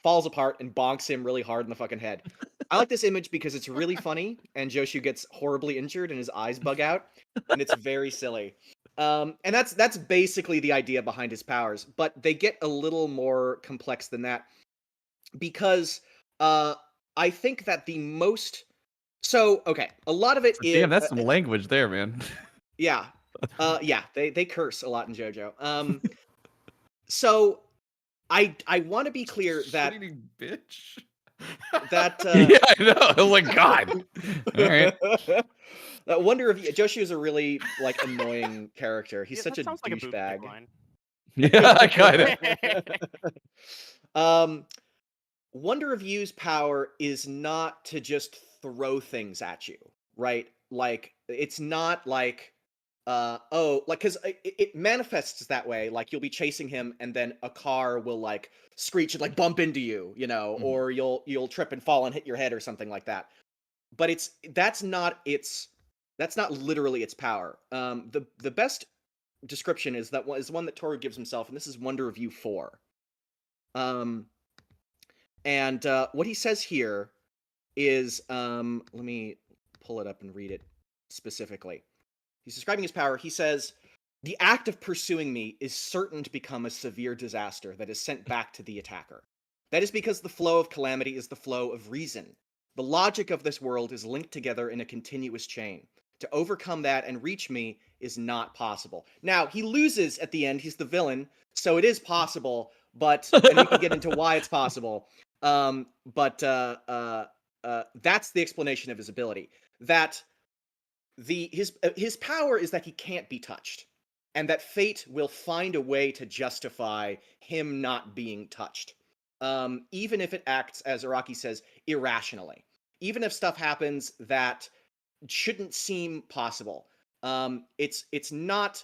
Speaker 4: falls apart and bonks him really hard in the fucking head. I like this image because it's really funny, and Joshu gets horribly injured and his eyes bug out, and it's very silly. And that's basically the idea behind his powers, but they get a little more complex than that, because I think that the most... So, okay, a lot of it is...
Speaker 2: Damn, that's some language there, man.
Speaker 4: Yeah. Yeah, they curse a lot in JoJo. So, I want to be clear that...
Speaker 1: Shitty bitch.
Speaker 4: That
Speaker 2: yeah, I know. Oh my god. All right.
Speaker 4: That Wonder of You, Joshi is a really like annoying character. He's such a douchebag.
Speaker 2: Yeah, I got
Speaker 4: it. Wonder of You's power is not to just throw things at you, right? Like, it's not like because it manifests that way. Like, you'll be chasing him and then a car will like screech and like bump into you, or you'll trip and fall and hit your head or something like that. But that's not literally its power. The best description is one that Toru gives himself, and this is Wonder of You 4. And what he says here is, let me pull it up and read it specifically. He's describing his power. He says, "The act of pursuing me is certain to become a severe disaster that is sent back to the attacker. That is because the flow of calamity is the flow of reason. The logic of this world is linked together in a continuous chain. To overcome that and reach me is not possible." Now, he loses at the end. He's the villain, so it is possible, and we can get into why it's possible. That's the explanation of his ability. That his power is that he can't be touched, and that fate will find a way to justify him not being touched. Even if it acts, as Araki says, irrationally. Even if stuff happens that shouldn't seem possible. It's not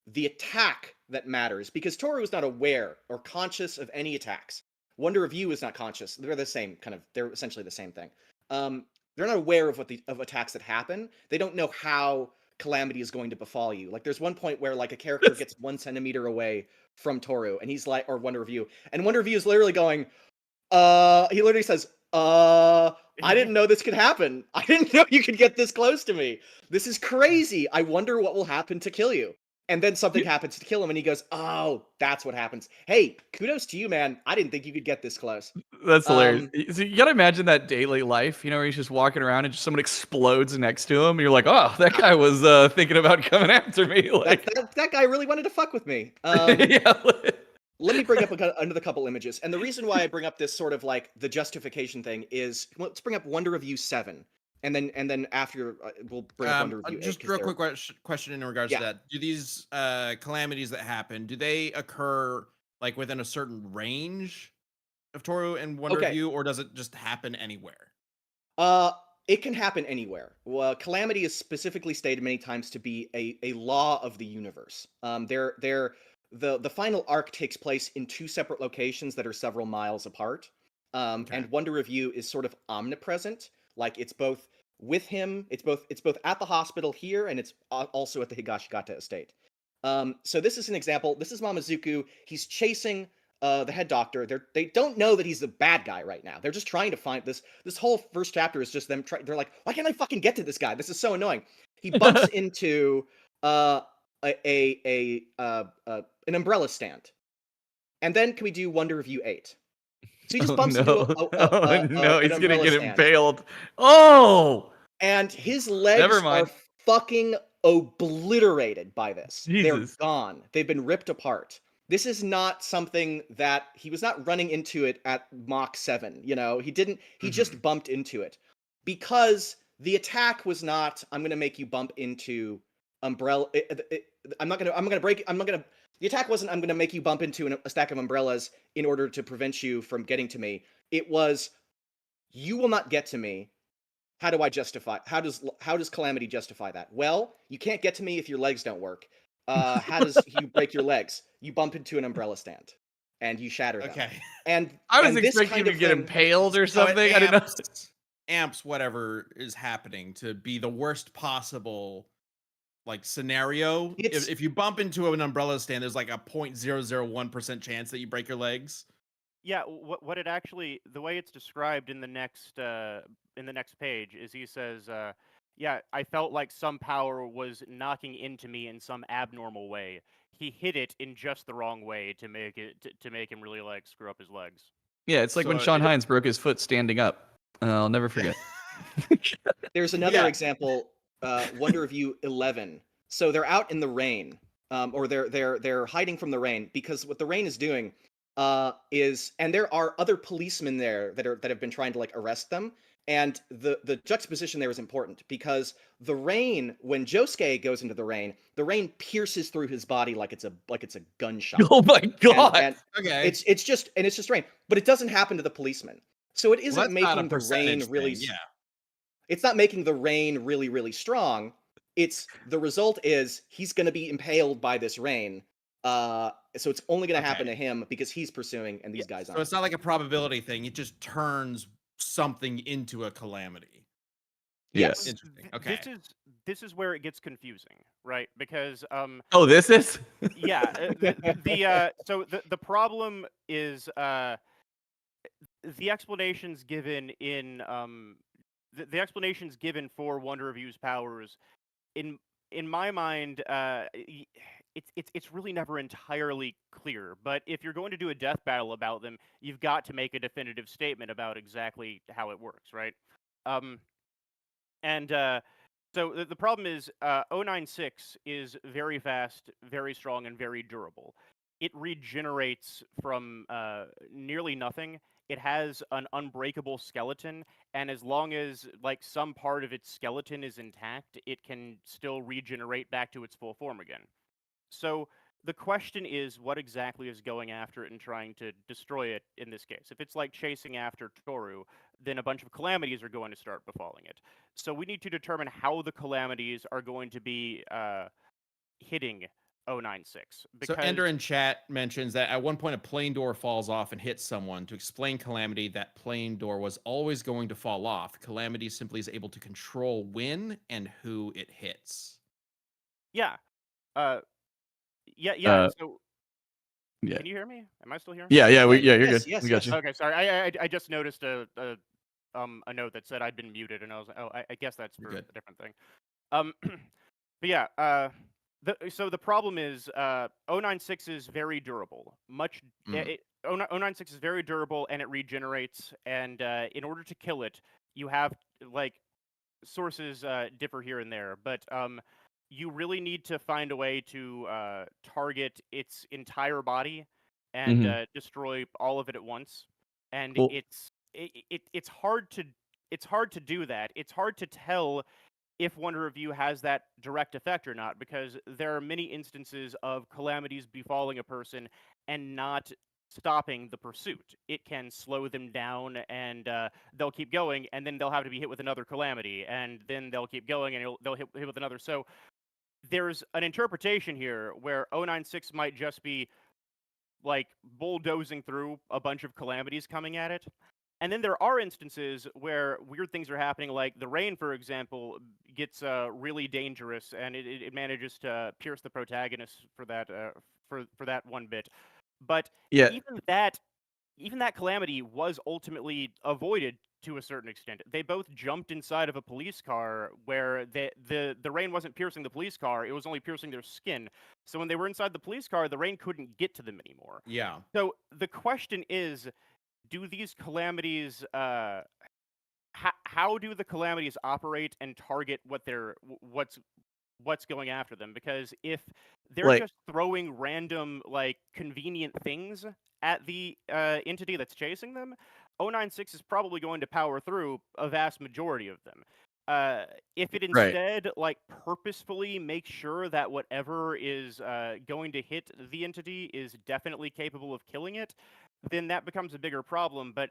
Speaker 4: the attack that matters, because Toru is not aware or conscious of any attacks. Wonder of You is not conscious. They're the same kind of. They're essentially the same thing. They're not aware of of attacks that happen. They don't know how Calamity is going to befall you. Like there's one point where like a character gets 1 centimeter away from Toru, and he's like, or Wonder of You, and Wonder of You is literally going, he literally says, I didn't know this could happen. I didn't know you could get this close to me. This is crazy. I wonder what will happen to kill you. And then something happens to kill him, and he goes, oh, that's what happens. Hey, kudos to you, man. I didn't think you could get this close.
Speaker 2: That's hilarious. So you gotta imagine that daily life, where he's just walking around and just someone explodes next to him, and you're like, oh, that guy was thinking about coming after me. Like
Speaker 4: that guy really wanted to fuck with me.
Speaker 2: yeah.
Speaker 4: Let me bring up another couple images. And the reason why I bring up this sort of like the justification thing is, let's bring up Wonder of You 7. And then after we'll bring up Wonder of You 8.
Speaker 1: Just real quick question in regards to that. Do these calamities that happen, do they occur like within a certain range of Toru and Wonder of You, or does it just happen anywhere?
Speaker 4: It can happen anywhere. Well, Calamity is specifically stated many times to be a law of the universe. The final arc takes place in 2 separate locations that are several miles apart. And Wonder of You is sort of omnipresent. Like it's both with him, it's both at the hospital here, and it's also at the Higashigata estate. So this is an example. This is Mamazuku. He's chasing the head doctor. They don't know that he's the bad guy right now. They're just trying to find this. This whole first chapter is just them. They're like, why can't I fucking get to this guy? This is so annoying. He bumps into an umbrella stand, and then can we do Wonder of You 8? So he just bumps into
Speaker 2: he's gonna get
Speaker 4: stand.
Speaker 2: impaled. Oh,
Speaker 4: and his legs are fucking obliterated by this.
Speaker 2: Jesus.
Speaker 4: They're gone. They've been ripped apart. This is not something that he was not running into it at Mach 7. He didn't. He just bumped into it because the attack was not. I'm gonna make you bump into umbrella. The attack wasn't, I'm going to make you bump into a stack of umbrellas in order to prevent you from getting to me. It was, you will not get to me. How do I justify? How does Calamity justify that? Well, you can't get to me if your legs don't work. How does you break your legs? You bump into an umbrella stand, and you shatter them.
Speaker 1: Okay.
Speaker 4: And
Speaker 2: I was expecting you to get impaled or something. I didn't know.
Speaker 1: Amps whatever is happening to be the worst possible like scenario. If you bump into an umbrella stand, there's like a 0.001% chance that you break your legs.
Speaker 3: Yeah, what it actually, the way it's described in the next page is he says, yeah, I felt like some power was knocking into me in some abnormal way. He hit it in just the wrong way to make him really like screw up his legs.
Speaker 2: Yeah, it's like when Sean Hines broke his foot standing up. I'll never forget.
Speaker 4: There's another example. Wonder of You 11. So they're out in the rain, or they're hiding from the rain, because what the rain is doing is, and there are other policemen there that have been trying to like arrest them, and the juxtaposition there is important because the rain, when Josuke goes into the rain pierces through his body like it's a gunshot.
Speaker 2: Oh my god!
Speaker 4: And
Speaker 1: okay,
Speaker 4: it's just rain, but it doesn't happen to the policemen, so it isn't making the rain really.
Speaker 1: Yeah.
Speaker 4: It's not making the rain really, really strong. It's the result is he's going to be impaled by this rain. So it's only going to happen to him because he's pursuing and these guys aren't.
Speaker 1: So it's not like a probability thing. It just turns something into a calamity.
Speaker 4: Yes.
Speaker 1: Interesting. Okay.
Speaker 3: This is where it gets confusing, right? Because
Speaker 2: oh, this is
Speaker 3: yeah. So the problem is the explanations given in the explanations given for Wonder of You's powers, in my mind, it's really never entirely clear. But if you're going to do a death battle about them, you've got to make a definitive statement about exactly how it works, right? So the problem is 096 is very fast, very strong, and very durable. It regenerates from nearly nothing. It has an unbreakable skeleton, and as long as like some part of its skeleton is intact, it can still regenerate back to its full form again. So the question is, what exactly is going after it and trying to destroy it in this case? If it's like chasing after Toru, then a bunch of calamities are going to start befalling it. So we need to determine how the calamities are going to be hitting 096.
Speaker 1: So Ender in chat mentions that at one point a plane door falls off and hits someone. To explain Calamity, that plane door was always going to fall off. Calamity simply is able to control when and who it hits.
Speaker 3: Yeah. Yeah. So
Speaker 2: yeah.
Speaker 3: Can you hear me? Am I still here?
Speaker 2: Yeah, you're
Speaker 4: Yes,
Speaker 2: good.
Speaker 4: yes,
Speaker 2: we got
Speaker 4: yes.
Speaker 2: you.
Speaker 3: Okay, sorry. I just noticed a note that said I'd been muted, and I was like, oh, I guess that's for a different thing. But yeah, so the problem is 096 is very durable. 096 is very durable, and it regenerates. And in order to kill it, you have like sources differ here and there, but you really need to find a way to target its entire body and destroy all of it at once. And
Speaker 2: Cool.
Speaker 3: it's hard to do that. It's hard to tell if one review has that direct effect or not, because there are many instances of calamities befalling a person and not stopping the pursuit. It can slow them down, and they'll keep going, and then they'll have to be hit with another calamity, and then they'll keep going, and they'll hit with another. So there's an interpretation here where 096 might just be like bulldozing through a bunch of calamities coming at it. And then there are instances where weird things are happening, like the rain, for example, gets really dangerous, and it manages to pierce the protagonist for that for that one bit. But
Speaker 2: Yeah.
Speaker 3: even that calamity was ultimately avoided to a certain extent. They both jumped inside of a police car where the rain wasn't piercing the police car, it was only piercing their skin. So when they were inside the police car, the rain couldn't get to them anymore.
Speaker 1: Yeah.
Speaker 3: So the question is, do these calamities how do the calamities operate and target what's going after them? Because if they're just throwing random convenient things at the entity that's chasing them, 096 is probably going to power through a vast majority of them. If it instead purposefully makes sure that whatever is going to hit the entity is definitely capable of killing it, then that becomes a bigger problem. But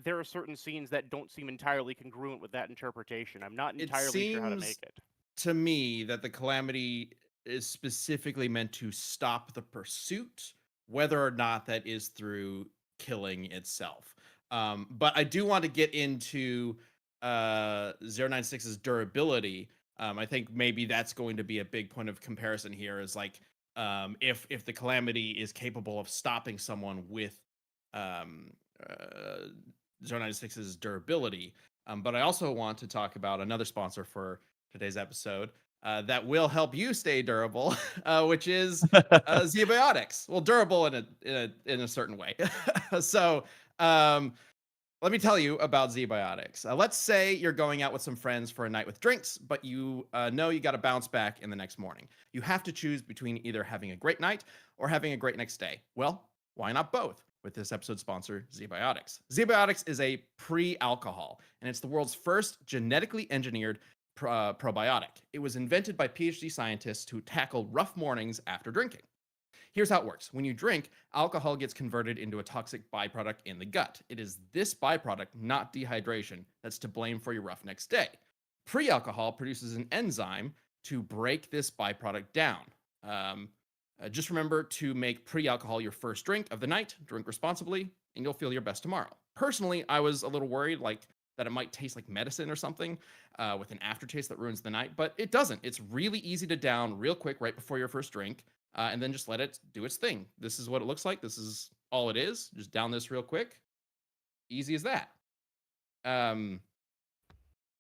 Speaker 3: there are certain scenes that don't seem entirely congruent with that interpretation. I'm not entirely sure how to make it.
Speaker 1: To me, that the calamity is specifically meant to stop the pursuit, whether or not that is through killing itself. But I do want to get into 096's durability. I think maybe that's going to be a big point of comparison here, is like if the calamity is capable of stopping someone with 096's durability. But I also want to talk about another sponsor for today's episode that will help you stay durable, which is Ziotics. Well, durable in a certain way. So let me tell you about Ziotics. Let's say you're going out with some friends for a night with drinks, but you know you got to bounce back in the next morning. You have to choose between either having a great night or having a great next day. Well, why not both? With this episode's sponsor, Ziotics. Ziotics is a pre-alcohol, and it's the world's first genetically engineered probiotic. It was invented by PhD scientists to tackle rough mornings after drinking. Here's how it works. When you drink, alcohol gets converted into a toxic byproduct in the gut. It is this byproduct, not dehydration, that's to blame for your rough next day. Pre-alcohol produces an enzyme to break this byproduct down. Just remember to make pre-alcohol your first drink of the night, drink responsibly, and you'll feel your best tomorrow. Personally, I was a little worried that it might taste like medicine or something with an aftertaste that ruins the night, but it doesn't. It's really easy to down real quick right before your first drink, and then just let it do its thing. This is what it looks like. This is all it is. Just down this real quick. Easy as that.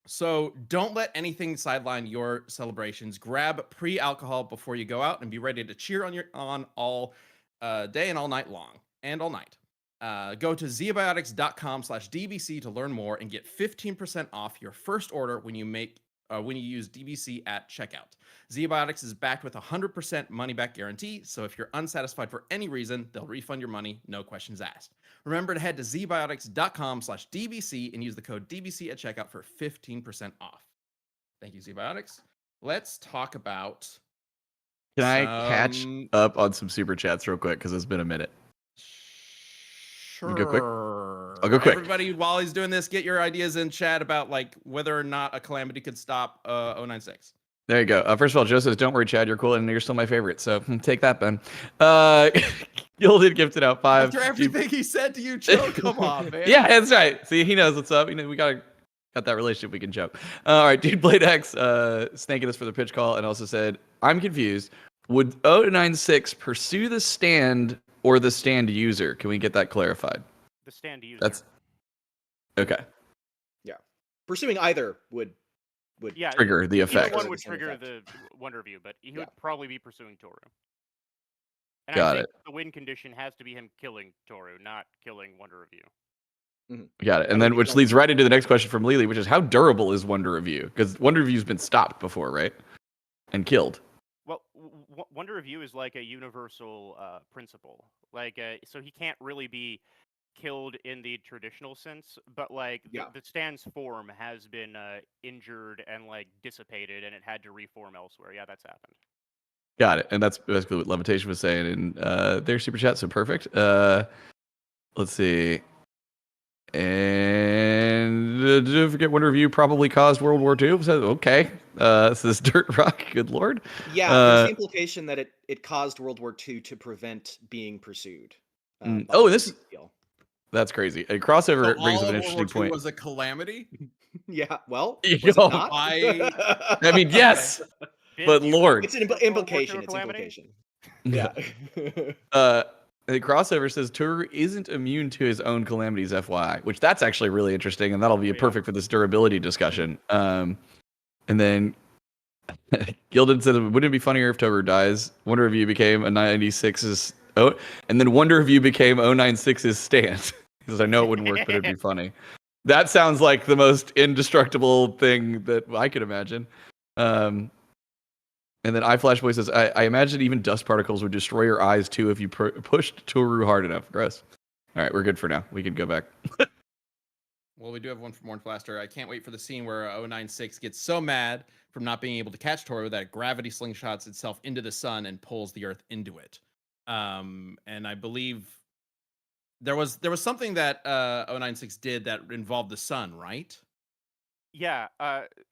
Speaker 1: So don't let anything sideline your celebrations. Grab pre-alcohol before you go out and be ready to cheer on all day and all night long and all night. Go to ziotics.com/DBC to learn more and get 15% off your first order when you use DBC at checkout. Ziotics is backed with a 100% money-back guarantee, so if you're unsatisfied for any reason, they'll refund your money, no questions asked. Remember to head to ziotics.com/DBC and use the code DBC at checkout for 15% off. Thank you, Ziotics. Let's talk about...
Speaker 2: Can I catch up on some super chats real quick, because it's been a minute?
Speaker 1: Sure.
Speaker 2: You go quick? I'll go quick.
Speaker 1: Everybody, while he's doing this, get your ideas in chat about like whether or not a Calamity could stop 096.
Speaker 2: There you go. First of all, Joe says, "Don't worry, Chad, you're cool, and you're still my favorite." So take that, Ben. Gilded gifted out 5.
Speaker 1: After everything he said to you, Joe, come on, man.
Speaker 2: Yeah, that's right. See, he knows what's up. You know, we got that relationship. We can joke. All right, Dude Blade X thanking us for the pitch call, and also said, "I'm confused. Would 096 pursue the stand or the stand user? Can we get that clarified?"
Speaker 3: The stand user.
Speaker 2: That's okay.
Speaker 4: Yeah. Pursuing either would
Speaker 2: Trigger the
Speaker 3: Either
Speaker 2: effect.
Speaker 3: one would trigger the Wonder View, but he would probably be pursuing Toru. And
Speaker 2: Got
Speaker 3: I
Speaker 2: it.
Speaker 3: think the win condition has to be him killing Toru, not killing Wonder Review.
Speaker 2: Got it. And then, which leads right into the next question from Lily, which is, how durable is Wonder Review? Because Wonder Review's been stopped before, right? And killed.
Speaker 3: Well, Wonder Review is like a universal principle. Like, so he can't really be killed in the traditional sense, but like the stand's form has been injured and like dissipated, and it had to reform elsewhere. Yeah, that's happened.
Speaker 2: Got it. And that's basically what Levitation was saying in their super chat. So perfect. Let's see. And don't forget, Wonder Review probably caused World War II. So, okay. This is Dirt Rock. Good lord.
Speaker 4: Yeah, there's the implication that it caused World War II to prevent being pursued.
Speaker 2: That's crazy. A crossover
Speaker 1: So
Speaker 2: brings
Speaker 1: all
Speaker 2: up an
Speaker 1: of
Speaker 2: interesting
Speaker 1: World War II
Speaker 2: point.
Speaker 1: was a calamity?
Speaker 4: Yeah, well,
Speaker 2: Yo,
Speaker 4: was it not?
Speaker 2: I mean, yes, but Lord.
Speaker 4: It's an implication. It's implication. Yeah.
Speaker 2: The crossover says Toru isn't immune to his own calamities, FYI, which that's actually really interesting, and that'll be perfect for this durability discussion. And then Gilded said, wouldn't it be funnier if Toru dies? Wonder Review became a 96's and then Wonder Review became 096's stand. Because I know it wouldn't work, but it'd be funny. That sounds like the most indestructible thing that I could imagine. And then iFlashBoy says, I imagine even dust particles would destroy your eyes too if you pushed Toru hard enough. Gross. All right, we're good for now. We can go back.
Speaker 1: Well, we do have one from Warren Flaster. I can't wait for the scene where 096 gets so mad from not being able to catch Toru that gravity slingshots itself into the sun and pulls the Earth into it. And I believe there was something that 096 did that involved the sun, right?
Speaker 3: Yeah.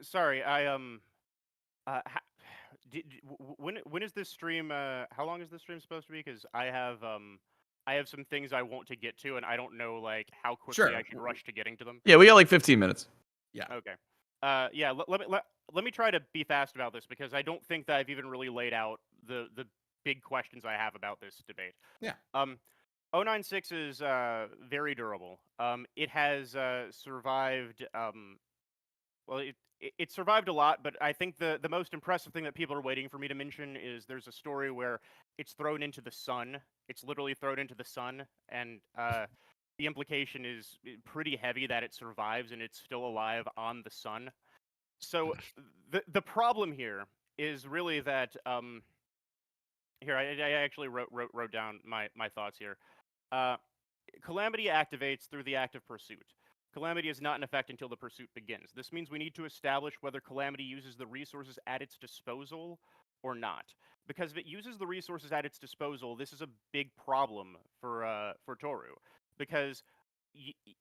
Speaker 3: Sorry. When is this stream? How long is this stream supposed to be? Because I have some things I want to get to, and I don't know like how quickly I should rush to getting to them.
Speaker 2: Yeah, we got like 15 minutes.
Speaker 1: Yeah.
Speaker 3: Okay. Yeah. Let me try to be fast about this because I don't think that I've even really laid out the big questions I have about this debate.
Speaker 1: Yeah.
Speaker 3: 096 is very durable. It has survived. Well, it survived a lot, but I think the most impressive thing that people are waiting for me to mention is there's a story where it's thrown into the sun. It's literally thrown into the sun, and the implication is pretty heavy that it survives and it's still alive on the sun. So the problem here is really that here I actually wrote down my thoughts here. Calamity activates through the act of pursuit. Calamity is not in effect until the pursuit begins. This means we need to establish whether Calamity uses the resources at its disposal or not. Because if it uses the resources at its disposal, this is a big problem for Toru. Because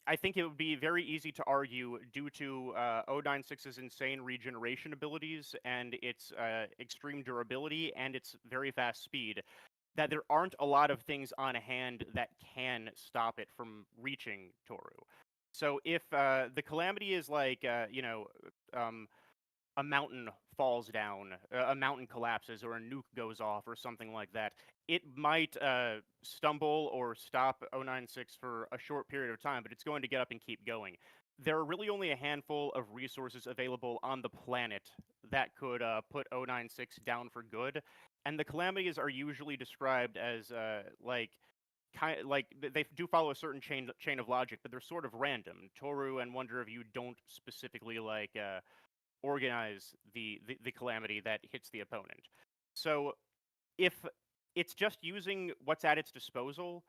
Speaker 3: I think it would be very easy to argue, due to 096's insane regeneration abilities and its extreme durability and its very fast speed, that there aren't a lot of things on hand that can stop it from reaching Toru. So if the Calamity is like, a mountain falls down, a mountain collapses, or a nuke goes off, or something like that, it might stumble or stop 096 for a short period of time, but it's going to get up and keep going. There are really only a handful of resources available on the planet that could put 096 down for good, and the Calamities are usually described as they do follow a certain chain of logic, but they're sort of random. Toru and Wonder Review don't specifically organize the Calamity that hits the opponent. So if it's just using what's at its disposal,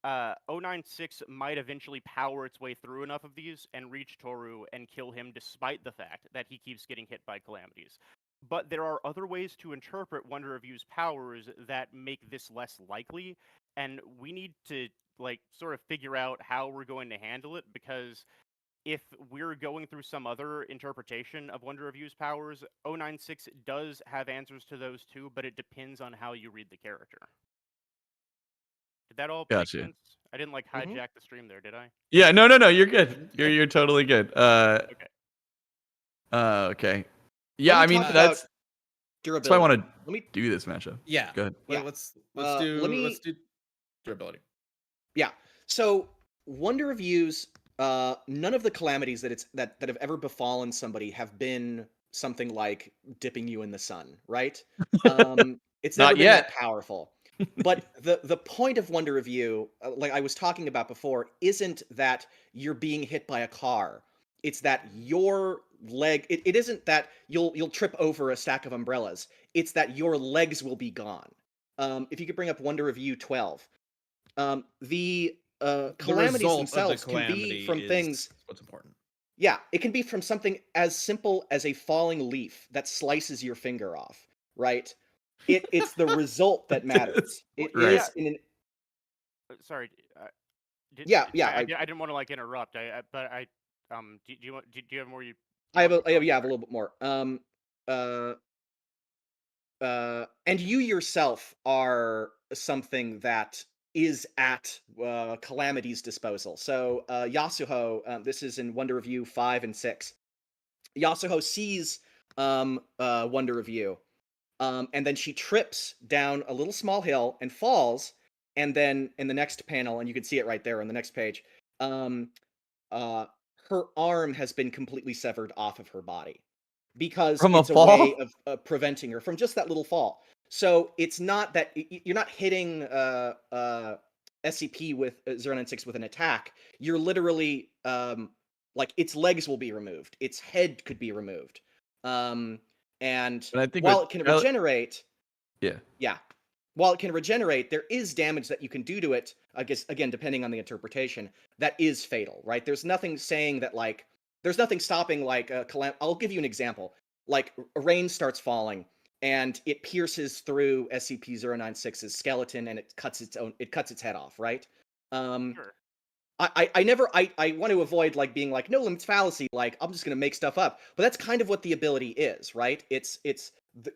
Speaker 3: 096 might eventually power its way through enough of these and reach Toru and kill him, despite the fact that he keeps getting hit by Calamities. but there are other ways to interpret Wonder Review's powers that make this less likely, and we need to like sort of figure out how we're going to handle it, because if we're going through some other interpretation of Wonder Review's powers, 096 does have answers to those too, but it depends on how you read the character. Did that all make
Speaker 2: Gotcha.
Speaker 3: sense? I didn't like
Speaker 4: Mhm.
Speaker 3: hijack the stream there, did I?
Speaker 2: Yeah, no, you're good. You're totally good.
Speaker 3: Okay.
Speaker 2: Okay. Yeah,
Speaker 4: Let
Speaker 2: I
Speaker 4: me
Speaker 2: mean
Speaker 4: talk about
Speaker 2: that's
Speaker 4: durability.
Speaker 2: why I want to
Speaker 4: Let me
Speaker 2: do this matchup.
Speaker 1: Yeah.
Speaker 2: Go ahead.
Speaker 4: Yeah.
Speaker 1: Let's
Speaker 4: let me-
Speaker 1: let's do durability.
Speaker 4: Yeah. So Wonder Reviews, none of the calamities that have ever befallen somebody have been something like dipping you in the sun, right? It's never
Speaker 2: Not
Speaker 4: been
Speaker 2: yet.
Speaker 4: that powerful. But the point of Wonder Review, like I was talking about before, isn't that you're being hit by a car. It's that your leg. It isn't that you'll trip over a stack of umbrellas. It's that your legs will be gone. If you could bring up Wonder Review 12. The
Speaker 1: The
Speaker 4: calamities
Speaker 1: result of the
Speaker 4: themselves can be
Speaker 1: calamity
Speaker 4: from
Speaker 1: is
Speaker 4: things.
Speaker 1: what's important.
Speaker 4: Yeah, it can be from something as simple as a falling leaf that slices your finger off, right? It's the result that matters. It
Speaker 3: Well,
Speaker 4: is in an
Speaker 3: Sorry.
Speaker 4: yeah,
Speaker 3: I didn't want to like interrupt. But do you want? Do you have more?
Speaker 4: I have a little bit more. Uh, and you yourself are something that is at Calamity's disposal. So Yasuho, this is in Wonder Review 5 and 6. Yasuho sees Wonder Review, and then she trips down a little small hill and falls. And then in the next panel, and you can see it right there on the next page, um, her arm has been completely severed off of her body because
Speaker 2: From a
Speaker 4: it's a way
Speaker 2: fall?
Speaker 4: of preventing her from just that little fall. So it's not that you're not hitting SCP with 096 with an attack. You're literally like its legs will be removed, its head could be removed, and
Speaker 2: But I think
Speaker 4: while it can regenerate,
Speaker 2: yeah.
Speaker 4: while it can regenerate, there is damage that you can do to it. I guess again, depending on the interpretation, that is fatal, right? There's nothing saying that like there's nothing stopping like I'll give you an example. Like rain starts falling and it pierces through SCP-096's skeleton and it cuts its head off, right?
Speaker 3: Sure.
Speaker 4: I want to avoid like being like no limits fallacy, like I'm just gonna make stuff up, but that's kind of what the ability is, right?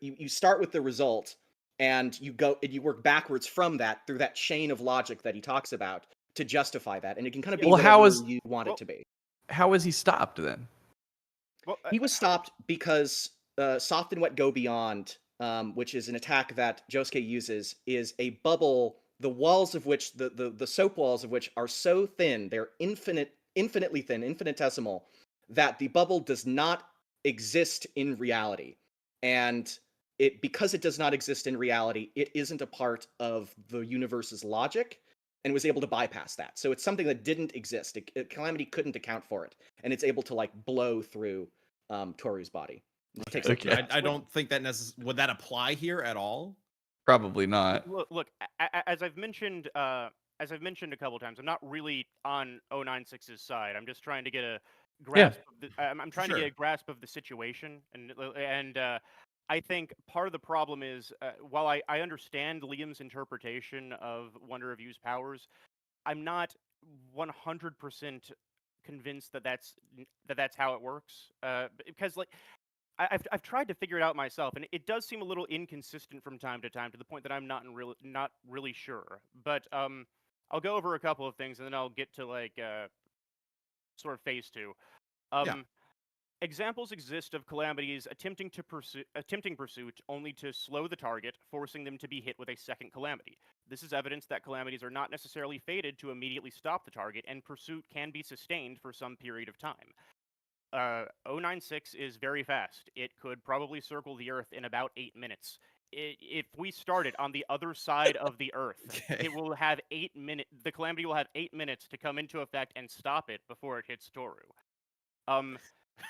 Speaker 4: You start with the result and you work backwards from that through that chain of logic that he talks about to justify that, and it can kind of be
Speaker 2: Well,
Speaker 4: whatever you want it to be.
Speaker 2: How is he stopped then?
Speaker 3: Well,
Speaker 4: He was stopped because Soft and Wet Go Beyond, which is an attack that Josuke uses, is a bubble, the walls of which, the soap walls of which are so thin, they're infinitely thin, infinitesimal, that the bubble does not exist in reality. And because it does not exist in reality, it isn't a part of the universe's logic, and was able to bypass that. So it's something that didn't exist. Calamity couldn't account for it, and it's able to like blow through Toru's body. It takes like
Speaker 2: Okay.
Speaker 1: I don't think that would that apply here at all.
Speaker 2: Probably not.
Speaker 3: Look, as I've mentioned a couple times, I'm not really on 096's side. I'm just trying to get a grasp. I'm trying to get a grasp of the situation, and I think part of the problem is while I understand Liam's interpretation of Wonder Review's powers, I'm not 100% convinced that that's how it works. Because like I've tried to figure it out myself, and it does seem a little inconsistent from time to time, to the point that I'm not really sure. But I'll go over a couple of things, and then I'll get to like sort of phase 2. Examples exist of calamities attempting pursuit only to slow the target, forcing them to be hit with a second calamity. This is evidence that calamities are not necessarily fated to immediately stop the target, and pursuit can be sustained for some period of time. 096 is very fast. It could probably circle the Earth in about 8 minutes. If we started on the other side of the Earth, it will have 8 minutes. The calamity will have 8 minutes to come into effect and stop it before it hits Toru.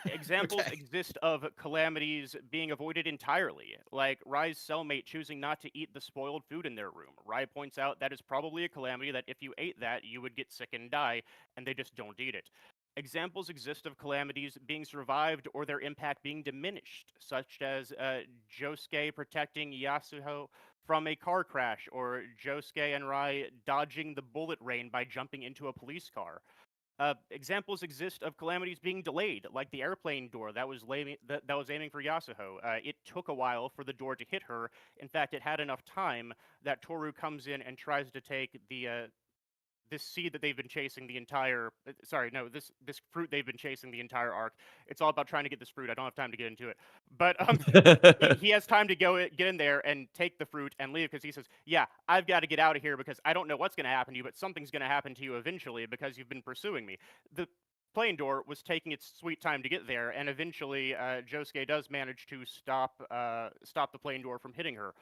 Speaker 3: Examples exist of calamities being avoided entirely, like Rai's cellmate choosing not to eat the spoiled food in their room. Rai points out that is probably a calamity that if you ate that, you would get sick and die, and they just don't eat it. Examples exist of calamities being survived or their impact being diminished, such as Josuke protecting Yasuho from a car crash, or Josuke and Rai dodging the bullet rain by jumping into a police car. Examples exist of calamities being delayed, like the airplane door that was aiming for Yasuho. It took a while for the door to hit her. In fact, it had enough time that Toru comes in and tries to take this seed that they've been chasing the entire this fruit they've been chasing the entire arc. It's all about trying to get this fruit. I don't have time to get into it, but he has time to get in there and take the fruit and leave, because he says, yeah, I've got to get out of here because I don't know what's going to happen to you, but something's going to happen to you eventually because you've been pursuing me. The plane door was taking its sweet time to get there, and eventually Josuke does manage to stop the plane door from hitting her.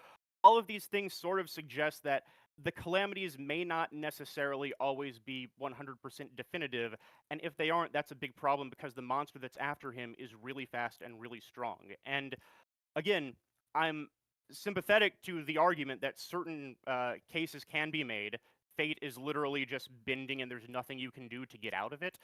Speaker 3: All of these things sort of suggest that the calamities may not necessarily always be 100% definitive, and if they aren't, that's a big problem, because the monster that's after him is really fast and really strong. And again, I'm sympathetic to the argument that certain cases can be made. Fate is literally just bending and there's nothing you can do to get out of it.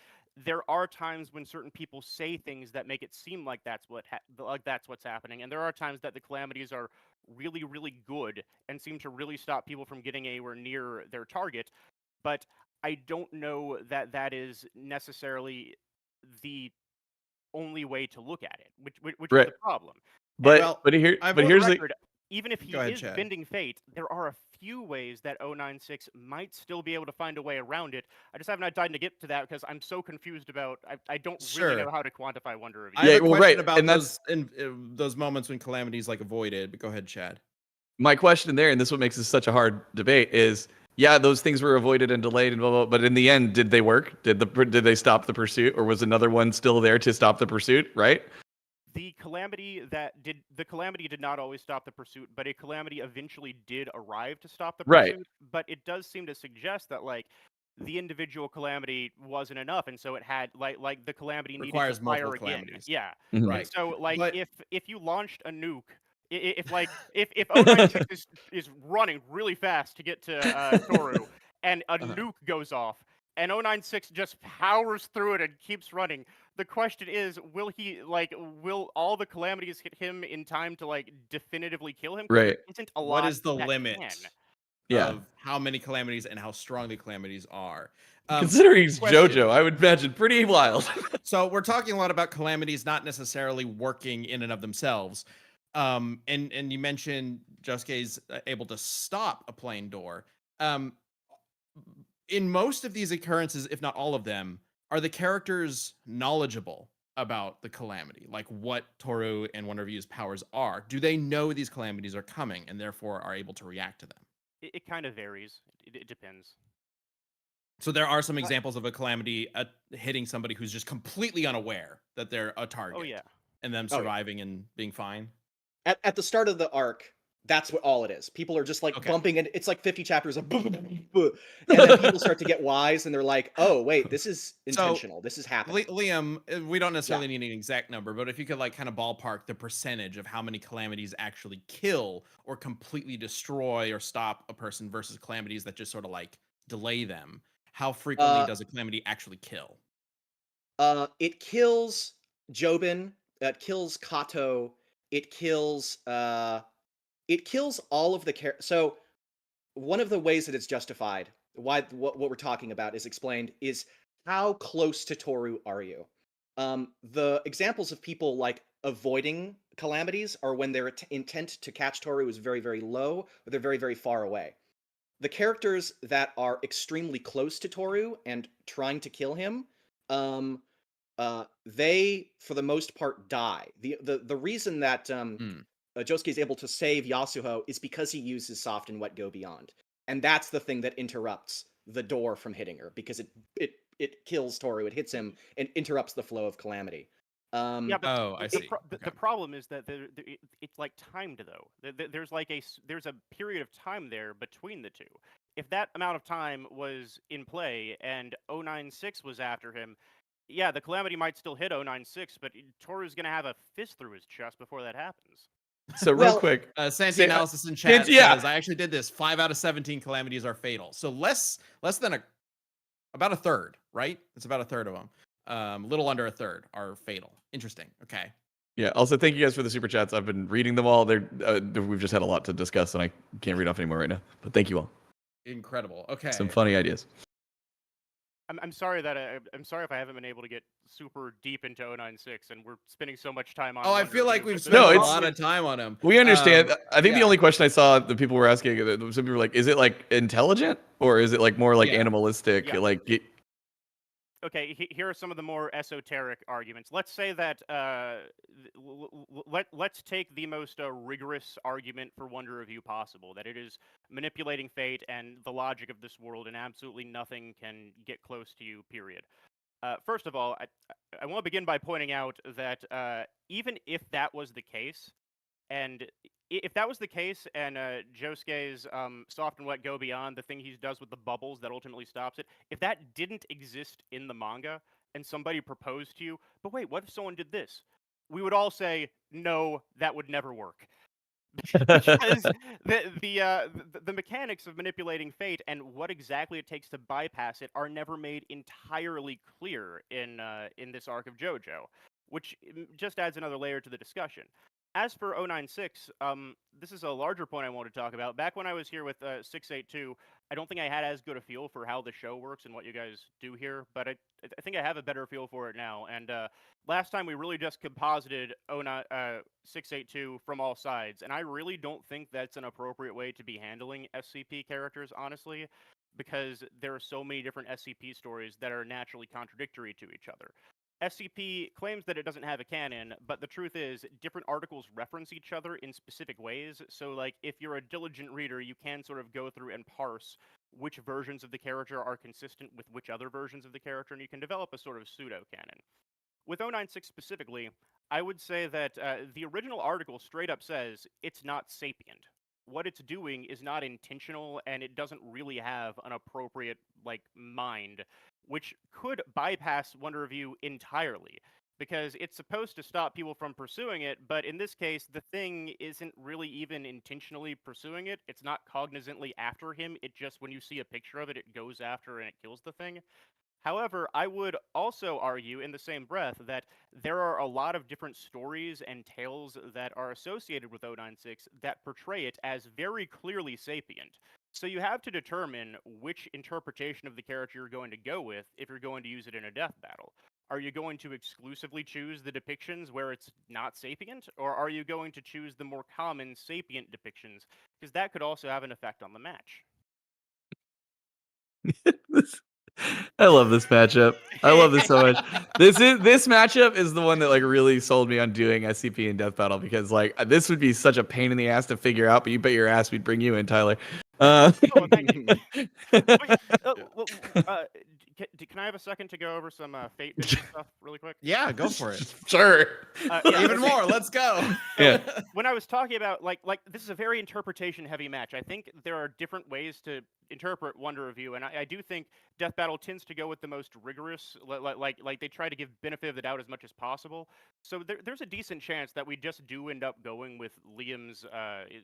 Speaker 3: There are times when certain people say things that make it seem like that's what's happening, and there are times that the calamities are really, really good and seem to really stop people from getting anywhere near their target. But I don't know that that is necessarily the only way to look at it, which is
Speaker 2: Right.
Speaker 3: the problem.
Speaker 2: But
Speaker 1: Well,
Speaker 2: here's the
Speaker 3: Record, even if he
Speaker 1: Go ahead,
Speaker 3: is
Speaker 1: Chad.
Speaker 3: bending fate, there are a few ways that 096 might still be able to find a way around it. I just haven't had time to get to that because I'm so confused about. I don't really
Speaker 1: Sure.
Speaker 3: know how to quantify Wonder Review.
Speaker 1: I have
Speaker 2: Yeah,
Speaker 1: a
Speaker 2: well,
Speaker 1: question
Speaker 2: right,
Speaker 1: about
Speaker 2: and that's-
Speaker 1: those moments when calamities like avoided. But go ahead, Chad.
Speaker 2: my question there, and this is what makes this such a hard debate, is yeah, those things were avoided and delayed and blah, blah, blah, but in the end, did they work? Did they stop the pursuit, or was another one still there to stop the pursuit? Right?
Speaker 3: The calamity did not always stop the pursuit, but a calamity eventually did arrive to stop the
Speaker 2: Right.
Speaker 3: pursuit. But it does seem to suggest that the individual calamity wasn't enough, and so it had like the calamity
Speaker 1: Requires
Speaker 3: needed to fire
Speaker 1: multiple
Speaker 3: again.
Speaker 1: calamities.
Speaker 3: Yeah.
Speaker 2: Mhm.
Speaker 1: Right.
Speaker 3: And so
Speaker 1: But-
Speaker 3: if you launched a nuke, if 096 is running really fast to get to Toru, and a nuke goes off, and 096 just powers through it and keeps running. The question is, will all the calamities hit him in time to definitively kill him? 'Cause there
Speaker 2: Right.
Speaker 3: isn't a lot
Speaker 1: What is the
Speaker 3: that
Speaker 1: limit
Speaker 3: can.
Speaker 2: Yeah.
Speaker 1: of how many calamities and how strong the calamities are?
Speaker 2: Considering he's
Speaker 1: question.
Speaker 2: JoJo, I would imagine pretty wild.
Speaker 1: So we're talking a lot about calamities not necessarily working in and of themselves. And you mentioned Josuke's able to stop a plane door. In most of these occurrences, if not all of them, are the characters knowledgeable about the calamity, like what Toru and Wonder Review's powers are? Do they know these calamities are coming and therefore are able to react to them?
Speaker 3: It kind of varies. It depends.
Speaker 1: So there are some examples of a calamity hitting somebody who's just completely unaware that they're a target.
Speaker 3: Oh yeah.
Speaker 1: And them
Speaker 4: Oh, yeah.
Speaker 1: surviving and being fine.
Speaker 4: At the start of the arc, that's what all it is. People are just
Speaker 1: Okay.
Speaker 4: bumping, and it's like 50 chapters of and then people start to get wise, and they're like, "Oh, wait, this is intentional. This is happening."
Speaker 1: Liam, we don't necessarily need an exact number, but if you could kind of ballpark the percentage of how many calamities actually kill or completely destroy or stop a person versus calamities that just sort of delay them. How frequently does a calamity actually kill?
Speaker 4: It kills Jobin. It kills Kato. It kills all of the So one of the ways that it's justified, why what we're talking about is explained, is how close to Toru are you? The examples of people avoiding calamities are when their intent to catch Toru is very, very low, or they're very, very far away. The characters that are extremely close to Toru and trying to kill him, they for the most part die. The reason that Josuke is able to save Yasuho is because he uses soft and wet go beyond, and that's the thing that interrupts the door from hitting her, because it kills Toru. It hits him and interrupts the flow of calamity.
Speaker 3: Yeah, but
Speaker 1: I see.
Speaker 3: the problem is that it's timed though. There's a period of time there between the two. If that amount of time was in play and 096 was after him, yeah, the calamity might still hit 096, but Toru's gonna have a fist through his chest before that happens.
Speaker 2: So real
Speaker 4: Well,
Speaker 2: quick,
Speaker 1: Santi Analysis in chat
Speaker 2: yeah.
Speaker 1: says, I actually did this. 5 out of 17 calamities are fatal. So less than about a third, right? It's about a third of them. A little under a third are fatal. Interesting. Okay.
Speaker 2: Yeah. Also, thank you guys for the super chats. I've been reading them all. We've just had a lot to discuss, and I can't read off anymore right now. But thank you all.
Speaker 1: Incredible. Okay.
Speaker 2: Some funny ideas.
Speaker 3: I'm sorry that I'm sorry if I haven't been able to get super deep into 096, and we're spending so much time on.
Speaker 1: Oh, I
Speaker 3: Wonder
Speaker 1: feel like
Speaker 3: Review,
Speaker 1: we've
Speaker 3: but
Speaker 1: spent
Speaker 2: No,
Speaker 1: a
Speaker 2: it's-
Speaker 1: lot of time on him.
Speaker 2: We understand. I think the
Speaker 1: yeah.
Speaker 2: only question I saw that people were asking, some people were like, "Is it like intelligent, or is it like more like
Speaker 1: Yeah.
Speaker 2: animalistic?"
Speaker 3: Yeah.
Speaker 2: Like,
Speaker 3: Okay, here are some of the more esoteric arguments. Let's say that let's take the most rigorous argument for Wonder Review possible, that it is manipulating fate and the logic of this world, and absolutely nothing can get close to you. Period. First of all, I want to begin by pointing out that even if that was the case, and if that was the case, and Josuke's soft and wet go beyond, the thing he does with the bubbles that ultimately stops it, if that didn't exist in the manga, and somebody proposed to you, but wait, what if someone did this? We would all say, no, that would never work. Because the mechanics of manipulating fate and what exactly it takes to bypass it are never made entirely clear in this arc of JoJo, which just adds another layer to the discussion. As for 096, this is a larger point I want to talk about. Back when I was here with 682, I don't think I had as good a feel for how the show works and what you guys do here, but I think I have a better feel for it now. And last time we really just composited 682 from all sides, and I really don't think that's an appropriate way to be handling SCP characters, honestly, because there are so many different SCP stories that are naturally contradictory to each other. SCP claims that it doesn't have a canon, but the truth is, different articles reference each other in specific ways. So, like, if you're a diligent reader, you can sort of go through and parse which versions of the character are consistent with which other versions of the character, and you can develop a sort of pseudo-canon. With 096 specifically, I would say that the original article straight up says it's not sapient. What it's doing is not intentional, and it doesn't really have an appropriate, like, mind, which could bypass Wonder Review entirely, because it's supposed to stop people from pursuing it, but in this case, the thing isn't really even intentionally pursuing it. It's not cognizantly after him. It just, when you see a picture of it, it goes after and it kills the thing. However, I would also argue in the same breath that there are a lot of different stories and tales that are associated with 096 that portray it as very clearly sapient. So you have to determine which interpretation of the character you're going to go with if you're going to use it in a death battle. Are you going to exclusively choose the depictions where it's not sapient, or are you going to choose the more common sapient depictions? Because that could also have an effect on the match.
Speaker 2: I love this matchup. I love this so much. This matchup is the one that like really sold me on doing SCP and Death Battle, because like this would be such a pain in the ass to figure out, but you bet your ass we'd bring you in, Tyler.
Speaker 3: Oh, thank you. Can I have a second to go over some fate stuff really quick?
Speaker 1: Yeah, go for it.
Speaker 2: Sure.
Speaker 3: Yeah,
Speaker 1: Even more. Let's go.
Speaker 2: Yeah.
Speaker 3: When I was talking about like this is a very interpretation heavy match. I think there are different ways to interpret Wonder Review, and I do think Death Battle tends to go with the most rigorous, like they try to give benefit of the doubt as much as possible. So there's a decent chance that we just do end up going with Liam's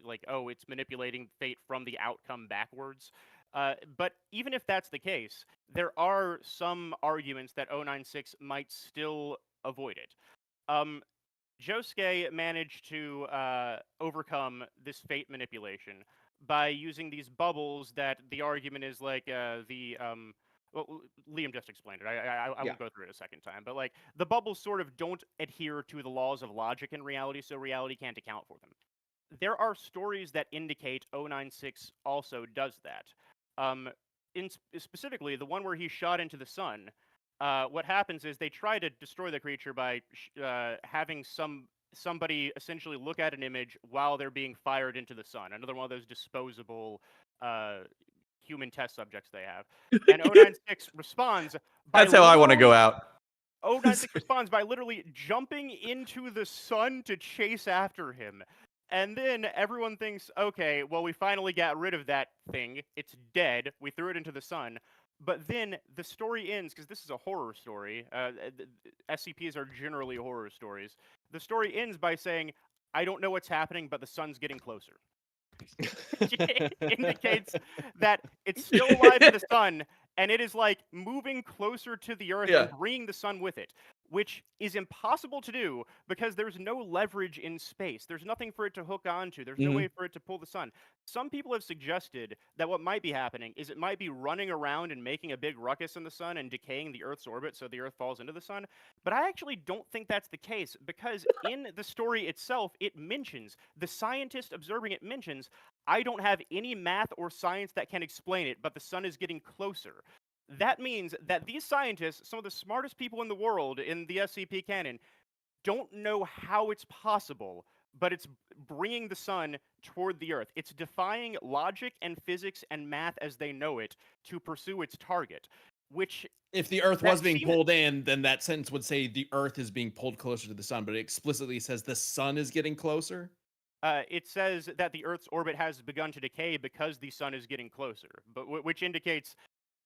Speaker 3: like, oh, it's manipulating fate from the outcome backwards. But even if that's the case, there are some arguments that 096 might still avoid it. Josuke managed to overcome this fate manipulation by using these bubbles that the argument is like well, Liam just explained it. I won't go through it a second time, but like the bubbles sort of don't adhere to the laws of logic in reality, so reality can't account for them. There are stories that indicate 096 also does that. Specifically, the one where he's shot into the sun. What happens is they try to destroy the creature by having somebody essentially look at an image while they're being fired into the sun. Another one of those disposable human test subjects they have. And 096 responds by
Speaker 2: That's how I want to go out.
Speaker 3: 096 responds by literally jumping into the sun to chase after him. And then everyone thinks, okay, well, we finally got rid of that thing. It's dead. We threw it into the sun. But then the story ends, because this is a horror story. SCPs are generally horror stories. The story ends by saying, I don't know what's happening, but the sun's getting closer. It indicates that it's still alive in the sun, and it is like moving closer to the Earth
Speaker 2: Yeah.
Speaker 3: and bringing the sun with it, which is impossible to do because there's no leverage in space. There's nothing for it to hook onto. There's no
Speaker 2: Mhm.
Speaker 3: way for it to pull the sun. Some people have suggested that what might be happening is it might be running around and making a big ruckus in the sun and decaying the Earth's orbit so the Earth falls into the sun. But I actually don't think that's the case because in the story itself, it mentions, the scientist observing it mentions, I don't have any math or science that can explain it, but the sun is getting closer. That means that these scientists, some of the smartest people in the world in the SCP canon, don't know how it's possible, but it's bringing the sun toward the Earth. It's defying logic and physics and math as they know it to pursue its target, which
Speaker 1: If the Earth
Speaker 3: that
Speaker 1: was being
Speaker 3: seems-
Speaker 1: pulled in, then that sentence would say the Earth is being pulled closer to the sun, but it explicitly says the sun is getting closer.
Speaker 3: it says that the Earth's orbit has begun to decay because the sun is getting closer, but which indicates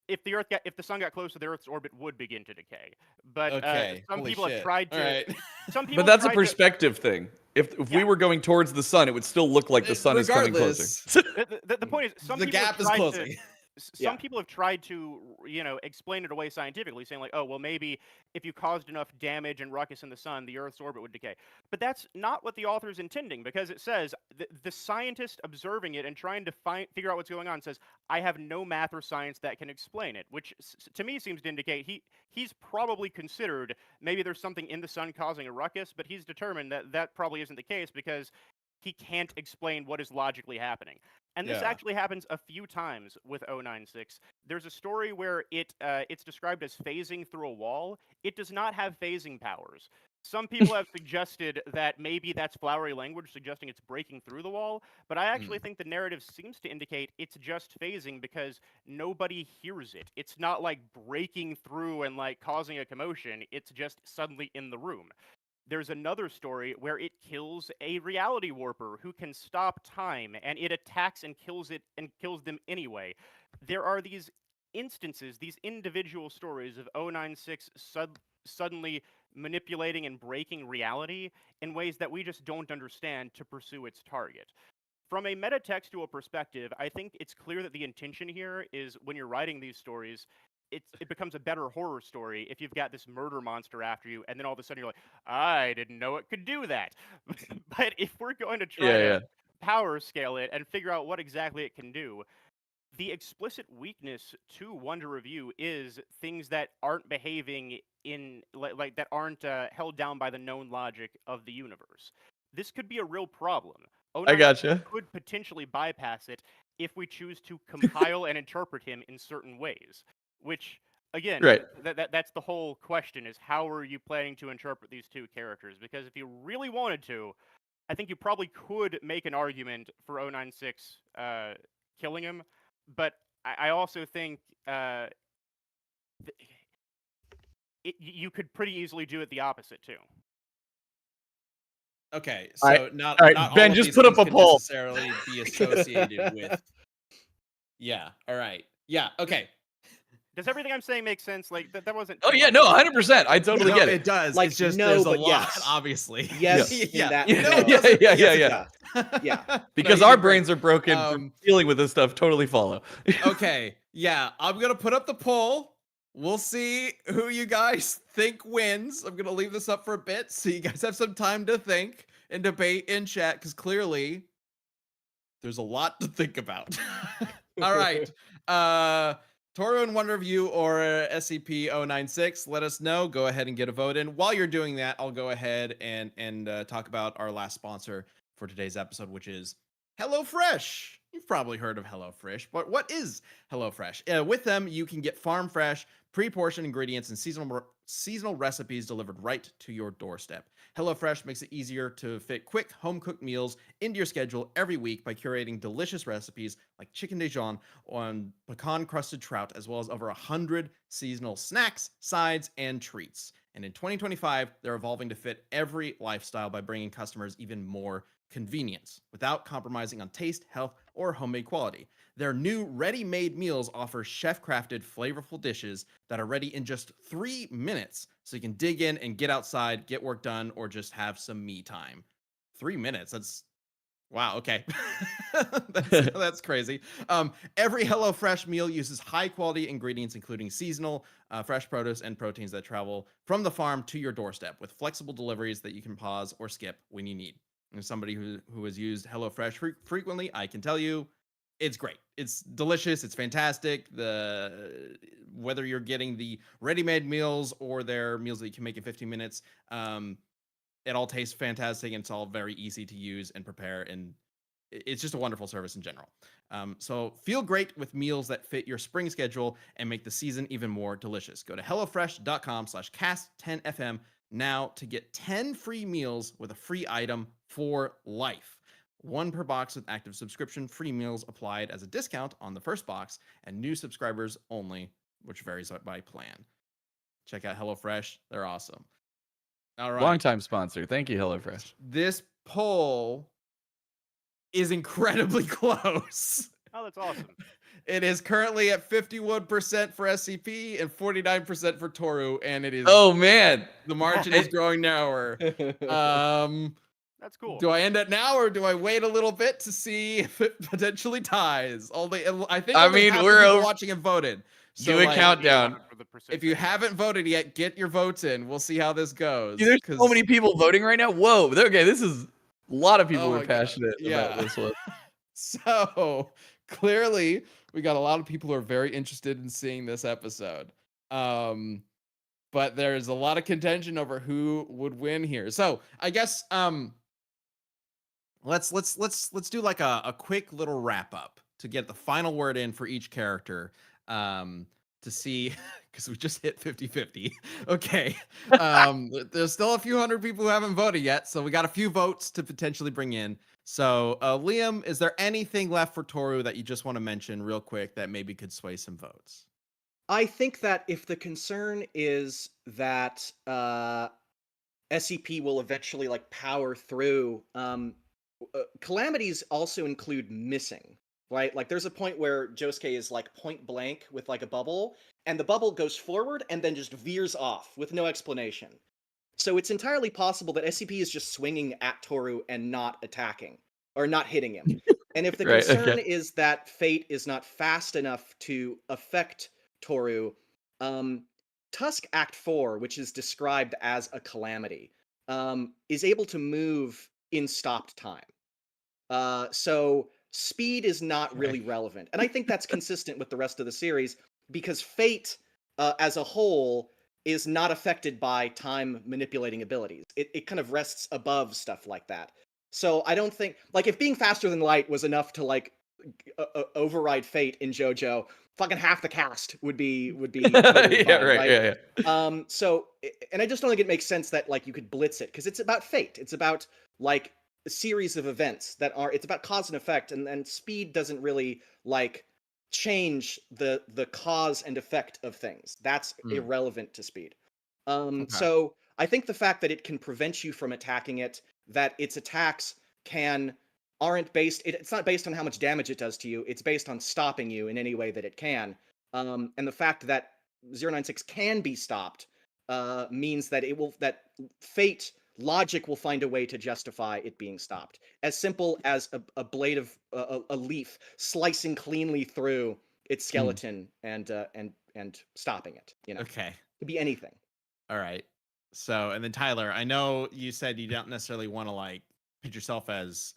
Speaker 3: if the sun got closer, the Earth's orbit would begin to decay. But
Speaker 1: Okay,
Speaker 3: some
Speaker 1: holy
Speaker 3: people have
Speaker 1: shit.
Speaker 3: tried
Speaker 1: All
Speaker 3: to.
Speaker 1: right.
Speaker 3: Some people
Speaker 2: But that's a
Speaker 3: have tried to-
Speaker 2: perspective thing. If we
Speaker 3: Yeah.
Speaker 2: were going towards the sun, it would still look like the sun is coming
Speaker 1: Regardless,
Speaker 2: closer.
Speaker 3: The point is, some
Speaker 1: the
Speaker 3: people have
Speaker 1: gap is
Speaker 3: tried
Speaker 1: closing.
Speaker 3: some
Speaker 4: Yeah.
Speaker 3: people have tried to, explain it away scientifically, saying like, oh, well, maybe if you caused enough damage and ruckus in the sun, the Earth's orbit would decay. But that's not what the author is intending, because it says the scientist observing it and trying to figure out what's going on says, I have no math or science that can explain it, which to me seems to indicate he's probably considered maybe there's something in the sun causing a ruckus, but he's determined that that probably isn't the case because he can't explain what is logically happening. And this
Speaker 1: Yeah.
Speaker 3: actually happens a few times with 096. There's a story where it's described as phasing through a wall. It does not have phasing powers. Some people have suggested that maybe that's flowery language suggesting it's breaking through the wall, but I actually think the narrative seems to indicate it's just phasing because nobody hears it. It's not like breaking through and like causing a commotion, it's just suddenly in the room. There's another story where it kills a reality warper who can stop time, and it attacks and kills them anyway. There are these instances, these individual stories of 096 suddenly manipulating and breaking reality in ways that we just don't understand to pursue its target. From a metatextual perspective, I think it's clear that the intention here is when you're writing these stories, it becomes a better horror story if you've got this murder monster after you, and then all of a sudden you're like, I didn't know it could do that. But if we're going to try to power scale it and figure out what exactly it can do, the explicit weakness to Wonder Review is things that aren't behaving in like that aren't held down by the known logic of the universe. This could be a real problem.
Speaker 2: I gotcha.
Speaker 3: Could potentially bypass it if we choose to compile and interpret him in certain ways. Which, again,
Speaker 2: Right.
Speaker 3: that's the whole question: is how are you planning to interpret these two characters? Because if you really wanted to, I think you probably could make an argument for 096 killing him, but I also think you could pretty easily do it the opposite too.
Speaker 1: Okay,
Speaker 2: All
Speaker 1: so
Speaker 2: right,
Speaker 1: not
Speaker 2: all right,
Speaker 1: not
Speaker 2: Ben,
Speaker 1: all of
Speaker 2: just
Speaker 1: these
Speaker 2: put up
Speaker 1: things
Speaker 2: a
Speaker 1: can
Speaker 2: poll.
Speaker 1: necessarily be associated with. Yeah. All right. Yeah. Okay.
Speaker 3: Does everything I'm saying make sense? Like that wasn't.
Speaker 2: Oh
Speaker 3: too
Speaker 2: yeah,
Speaker 3: much.
Speaker 2: no, 100%. I totally
Speaker 1: No,
Speaker 2: get
Speaker 1: it
Speaker 2: it.
Speaker 1: does.
Speaker 4: Like,
Speaker 1: It's just
Speaker 4: no,
Speaker 1: there's a
Speaker 4: but
Speaker 1: lot,
Speaker 4: yes.
Speaker 1: obviously.
Speaker 4: Yes,
Speaker 1: yeah.
Speaker 4: in that.
Speaker 2: Yeah,
Speaker 1: No, it
Speaker 2: yeah,
Speaker 1: doesn't.
Speaker 2: yeah,
Speaker 1: Yes, it
Speaker 2: yeah.
Speaker 1: does.
Speaker 4: Yeah.
Speaker 2: Because
Speaker 1: No,
Speaker 2: our
Speaker 1: you did great.
Speaker 2: brains are broken from dealing with this stuff. Totally follow.
Speaker 1: Okay. Yeah, I'm gonna put up the poll. We'll see who you guys think wins. I'm gonna leave this up for a bit so you guys have some time to think and debate in chat because clearly there's a lot to think about. All right. Toru and Wonder Review or SCP-096, let us know. Go ahead and get a vote in. While you're doing that, I'll go ahead and talk about our last sponsor for today's episode, which is HelloFresh. You've probably heard of HelloFresh, but what is HelloFresh? With them, you can get farm fresh, pre-portioned ingredients and seasonal recipes delivered right to your doorstep. HelloFresh makes it easier to fit quick home-cooked meals into your schedule every week by curating delicious recipes like chicken Dijon on pecan-crusted trout, as well as over 100 seasonal snacks, sides, and treats. And in 2025, they're evolving to fit every lifestyle by bringing customers even more convenience without compromising on taste, health, or homemade quality. Their new ready-made meals offer chef-crafted, flavorful dishes that are ready in just 3 minutes, so you can dig in and get outside, get work done, or just have some me time. 3 minutes, that's Wow, okay. That's crazy. Every HelloFresh meal uses high quality ingredients, including seasonal, fresh produce, and proteins that travel from the farm to your doorstep with flexible deliveries that you can pause or skip when you need. And as somebody who has used HelloFresh frequently, I can tell you it's great. It's delicious. It's fantastic. Whether you're getting the ready-made meals or their meals that you can make in 15 minutes, it all tastes fantastic, and it's all very easy to use and prepare, and it's just a wonderful service in general. So feel great with meals that fit your spring schedule and make the season even more delicious. Go to hellofresh.com/cast10fm now to get 10 free meals with a free item for life. One per box with active subscription. Free meals applied as a discount on the first box, and new subscribers only, which varies by plan. Check out HelloFresh. They're awesome. All right.
Speaker 2: Longtime sponsor. Thank you, HelloFresh.
Speaker 1: This poll is incredibly close.
Speaker 3: Oh, that's awesome.
Speaker 1: It is currently at 51% for SCP and 49% for Toru, and it is
Speaker 2: Oh man,
Speaker 1: the margin is growing narrower.
Speaker 3: That's cool.
Speaker 1: Do I end it now, or do I wait a little bit to see if it potentially ties? I think
Speaker 2: I mean,
Speaker 1: half the
Speaker 2: we're
Speaker 1: people
Speaker 2: over-
Speaker 1: watching and voted. So
Speaker 2: do a countdown.
Speaker 1: If you haven't voted yet, get your votes in. We'll see how this goes.
Speaker 2: Dude, there's so many people voting right now. Whoa. Okay, this is a lot of people
Speaker 1: Oh
Speaker 2: are
Speaker 1: my God.
Speaker 2: passionate
Speaker 1: Yeah.
Speaker 2: about this one.
Speaker 1: So clearly, we got a lot of people who are very interested in seeing this episode. But there's a lot of contention over who would win here. So I guess let's do like a quick little wrap up to get the final word in for each character. To see, because we just hit 50-50. Okay. There's still a few hundred people who haven't voted yet, so we got a few votes to potentially bring in. So, Liam, is there anything left for Toru that you just want to mention real quick that maybe could sway some votes?
Speaker 4: I think that if the concern is that SCP will eventually like power through, calamities also include missing, right? Like there's a point where Josuke is like point blank with like a bubble, and the bubble goes forward and then just veers off with no explanation. So it's entirely possible that SCP is just swinging at Toru and not attacking, or not hitting him. And if the
Speaker 2: Right,
Speaker 4: concern
Speaker 2: okay.
Speaker 4: is that Fate is not fast enough to affect Toru, Tusk Act 4, which is described as a calamity, is able to move in stopped time. So speed is not really relevant. And I think that's consistent with the rest of the series, because Fate, as a whole, is not affected by time manipulating abilities. It kind of rests above stuff like that. So I don't think, like, if being faster than light was enough to, like, override Fate in JoJo, fucking half the cast would be totally
Speaker 2: Yeah,
Speaker 4: fine,
Speaker 2: right. Yeah.
Speaker 4: So, and I just don't think it makes sense that, like, you could blitz it, because it's about Fate. It's about, like, a series of events that are, it's about cause and effect, and speed doesn't really, like, change the cause and effect of things. That's irrelevant to speed. So I think the fact that it can prevent you from attacking it, that its attacks aren't based, it's not based on how much damage it does to you, it's based on stopping you in any way that it can. And the fact that 096 can be stopped means that that Fate logic will find a way to justify it being stopped. As simple as a blade of a leaf slicing cleanly through its skeleton and stopping it. You know,
Speaker 1: Okay.
Speaker 4: it could be anything.
Speaker 1: All right. So, and then Tyler, I know you said you don't necessarily want to like pitch yourself as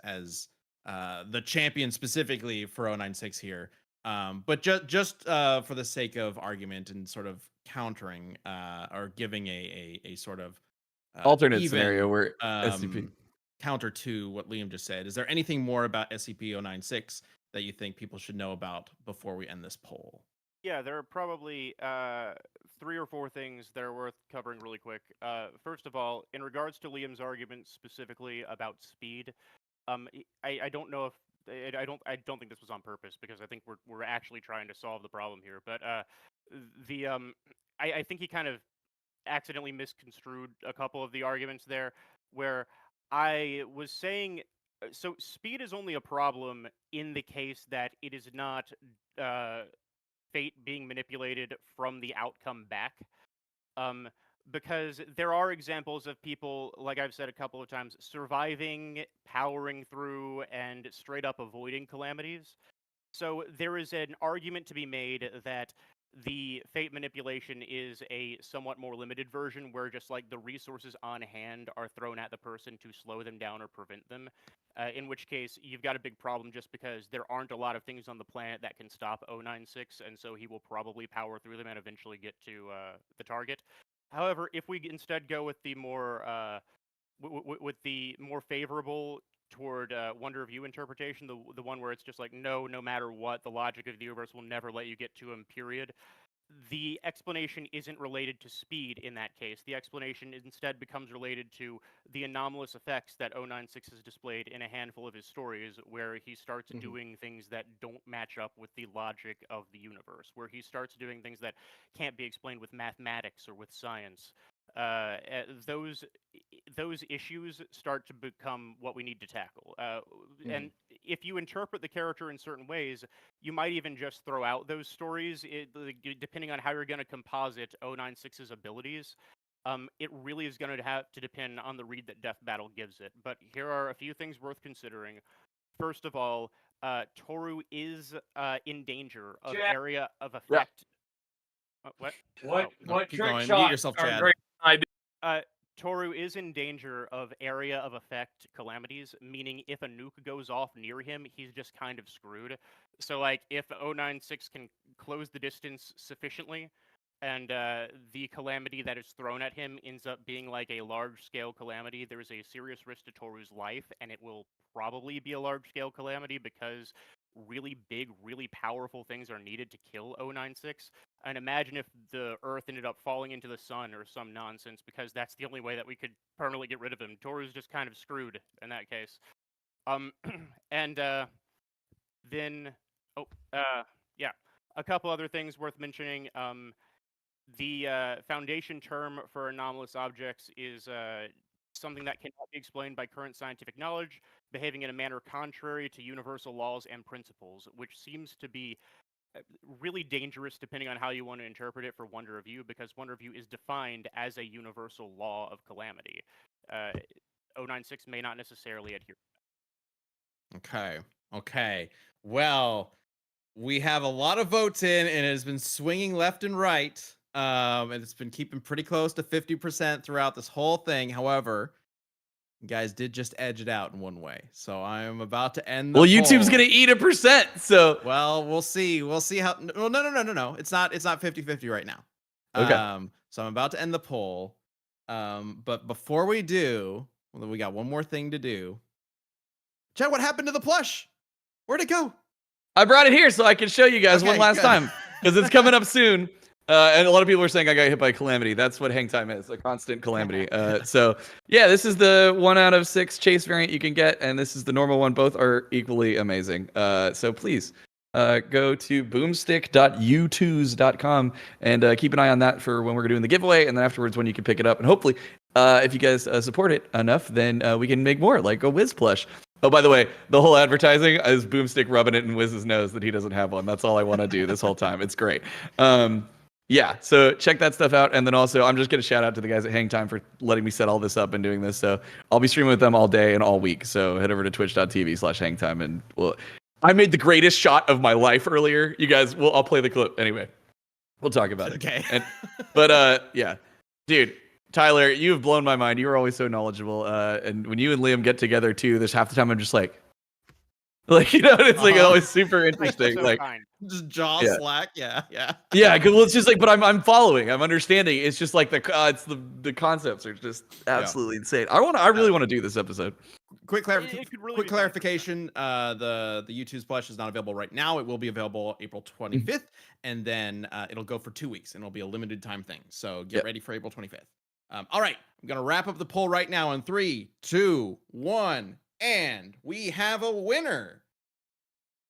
Speaker 1: the champion specifically for 096 here. But just for the sake of argument and sort of countering or giving a sort of
Speaker 2: Alternate
Speaker 1: even,
Speaker 2: scenario where SCP
Speaker 1: counter to what Liam just said. Is there anything more about SCP-096 that you think people should know about before we end this poll?
Speaker 3: Yeah, there are probably 3 or 4 things that are worth covering really quick. First of all, in regards to Liam's argument specifically about speed, I don't know if I don't think this was on purpose, because I think we're actually trying to solve the problem here. But I think he kind of accidentally misconstrued a couple of the arguments there, where I was saying, so speed is only a problem in the case that it is not Fate being manipulated from the outcome back. because there are examples of people, like I've said a couple of times, surviving, powering through, and straight up avoiding calamities. So there is an argument to be made that the fate manipulation is a somewhat more limited version where just like the resources on hand are thrown at the person to slow them down or prevent them. In which case, you've got a big problem just because there aren't a lot of things on the planet that can stop 096, and so he will probably power through them and eventually get to the target. However, if we instead go with the more with the more favorable toward Wonder of You interpretation, the one where it's just like, no matter what, the logic of the universe will never let you get to him, period. The explanation isn't related to speed in that case. The explanation instead becomes related to the anomalous effects that 096 has displayed in a handful of his stories, where he starts doing things that don't match up with the logic of the universe, where he starts doing things that can't be explained with mathematics or with science. Those issues start to become what we need to tackle. And if you interpret the character in certain ways, you might even just throw out those stories, depending on how you're going to composite 096's abilities. It really is going to have to depend on the read that Death Battle gives it. But here are a few things worth considering. First of all, Toru is in danger of area of effect. What?
Speaker 5: What
Speaker 1: keep
Speaker 5: trick
Speaker 1: going.
Speaker 5: shots
Speaker 1: Mute yourself,
Speaker 5: are
Speaker 1: Chad.
Speaker 5: great idea?
Speaker 3: Toru is in danger of area of effect calamities, meaning if a nuke goes off near him, he's just kind of screwed. So, like, if 096 can close the distance sufficiently, and the calamity that is thrown at him ends up being like a large-scale calamity, there is a serious risk to Toru's life, and it will probably be a large-scale calamity because really big, really powerful things are needed to kill 096. And imagine if the Earth ended up falling into the sun or some nonsense, because that's the only way that we could permanently get rid of him. Toru's just kind of screwed in that case. And then, yeah, a couple other things worth mentioning. The foundation term for anomalous objects is something that cannot be explained by current scientific knowledge, behaving in a manner contrary to universal laws and principles, which seems to be really dangerous depending on how you want to interpret it for Wonder of You, because Wonder of You is defined as a universal law of calamity. 096 may not necessarily adhere.
Speaker 1: Okay. Well, we have a lot of votes in, and it has been swinging left and right. And it's been keeping pretty close to 50% throughout this whole thing. However, you guys did just edge it out in one way. So I am about to end the
Speaker 2: Well, YouTube's
Speaker 1: poll.
Speaker 2: gonna eat 1%, so
Speaker 1: Well, we'll see. We'll see how. Well, no. It's not 50-50 right now.
Speaker 2: Okay.
Speaker 1: So I'm about to end the poll. But before we do, well, we got one more thing to do. Chad, what happened to the plush? Where'd it go?
Speaker 2: I brought it here so I can show you guys one
Speaker 1: Okay,
Speaker 2: last
Speaker 1: good.
Speaker 2: time because it's coming up soon. And a lot of people are saying I got hit by Calamity. That's what hang time is, a constant calamity. So yeah, this is the 1 out of 6 chase variant you can get, and this is the normal one. Both are equally amazing. So please go to boomstick.u2s.com and keep an eye on that for when we're doing the giveaway, and then afterwards when you can pick it up. And hopefully, if you guys support it enough, then we can make more, like a Wiz plush. Oh, by the way, the whole advertising is Boomstick rubbing it in Wiz's nose that he doesn't have one. That's all I want to do this whole time. It's great. Yeah, so check that stuff out. And then also, I'm just going to shout out to the guys at Hang Time for letting me set all this up and doing this. So I'll be streaming with them all day and all week. So head over to twitch.tv/hangtime. And I made the greatest shot of my life earlier. You guys, I'll play the clip. Anyway, we'll talk about it.
Speaker 1: Okay.
Speaker 2: But yeah, dude. Tyler, you have blown my mind. You were always so knowledgeable. And when you and Liam get together too, there's half the time I'm just like, it's like always super interesting.
Speaker 3: So
Speaker 2: like,
Speaker 3: kind.
Speaker 1: Just jaw slack. Yeah.
Speaker 2: yeah. Well, it's just like, but I'm following. I'm understanding. It's just like the concepts are just absolutely insane. I really want to do this episode.
Speaker 1: Quick
Speaker 3: It could really be fun.
Speaker 1: clarification. The YouTube's plush is not available right now. It will be available April 25th, and then it'll go for 2 weeks, and it'll be a limited time thing. So get ready for April 25th. All right, I'm gonna wrap up the poll right now in 3, 2, 1, and we have a winner.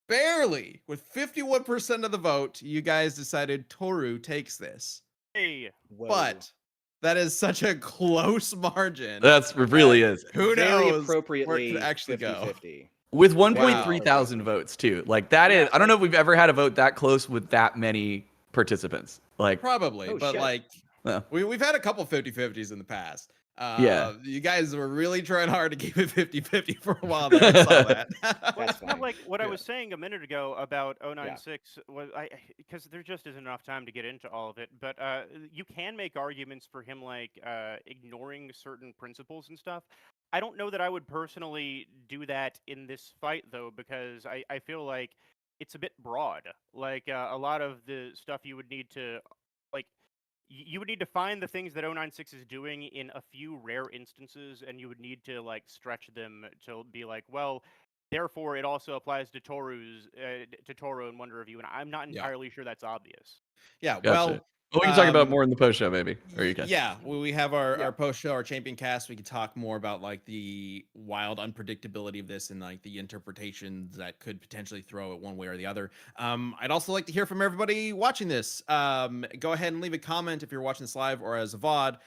Speaker 1: Barely, with 51% of the vote, you guys decided Toru takes this.
Speaker 3: Hey.
Speaker 4: Whoa.
Speaker 1: But that is such a close margin.
Speaker 2: It really is.
Speaker 1: Who
Speaker 4: Very
Speaker 1: knows where it
Speaker 4: appropriately
Speaker 1: could actually go.
Speaker 4: 50-50.
Speaker 2: With
Speaker 1: Wow.
Speaker 2: 1.3 thousand votes too. Like that is. I don't know if we've ever had a vote that close with that many participants. Like
Speaker 1: Probably,
Speaker 4: Oh,
Speaker 1: but
Speaker 4: shit.
Speaker 1: like
Speaker 2: No.
Speaker 1: We've had a couple 50-50s in the past.
Speaker 2: Yeah.
Speaker 1: You guys were really trying hard to keep it 50-50 for a while there. I saw that.
Speaker 3: Well,
Speaker 4: That's
Speaker 3: it's kind of
Speaker 4: fine.
Speaker 3: like what I
Speaker 1: Yeah.
Speaker 3: was saying a minute ago about 096 was because there just isn't enough time to get into all of it. But you can make arguments for him like ignoring certain principles and stuff. I don't know that I would personally do that in this fight though, because I feel like it's a bit broad. Like a lot of the stuff you would need to like you would need to find the things that 096 is doing in a few rare instances, and you would need to like stretch them to be like, well, therefore it also applies to Toru and Wonder Review, and I'm not
Speaker 1: Yeah.
Speaker 3: entirely sure that's obvious.
Speaker 1: Yeah.
Speaker 2: Gotcha.
Speaker 1: Well,
Speaker 2: Well, we can talk about more in the post show, maybe. Or you can.
Speaker 1: yeah, we have our
Speaker 4: Yeah.
Speaker 1: post show, our champion cast. We could talk more about like the wild unpredictability of this and like the interpretations that could potentially throw it one way or the other. I'd also like to hear from everybody watching this. Go ahead and leave a comment if you're watching this live or as a VOD.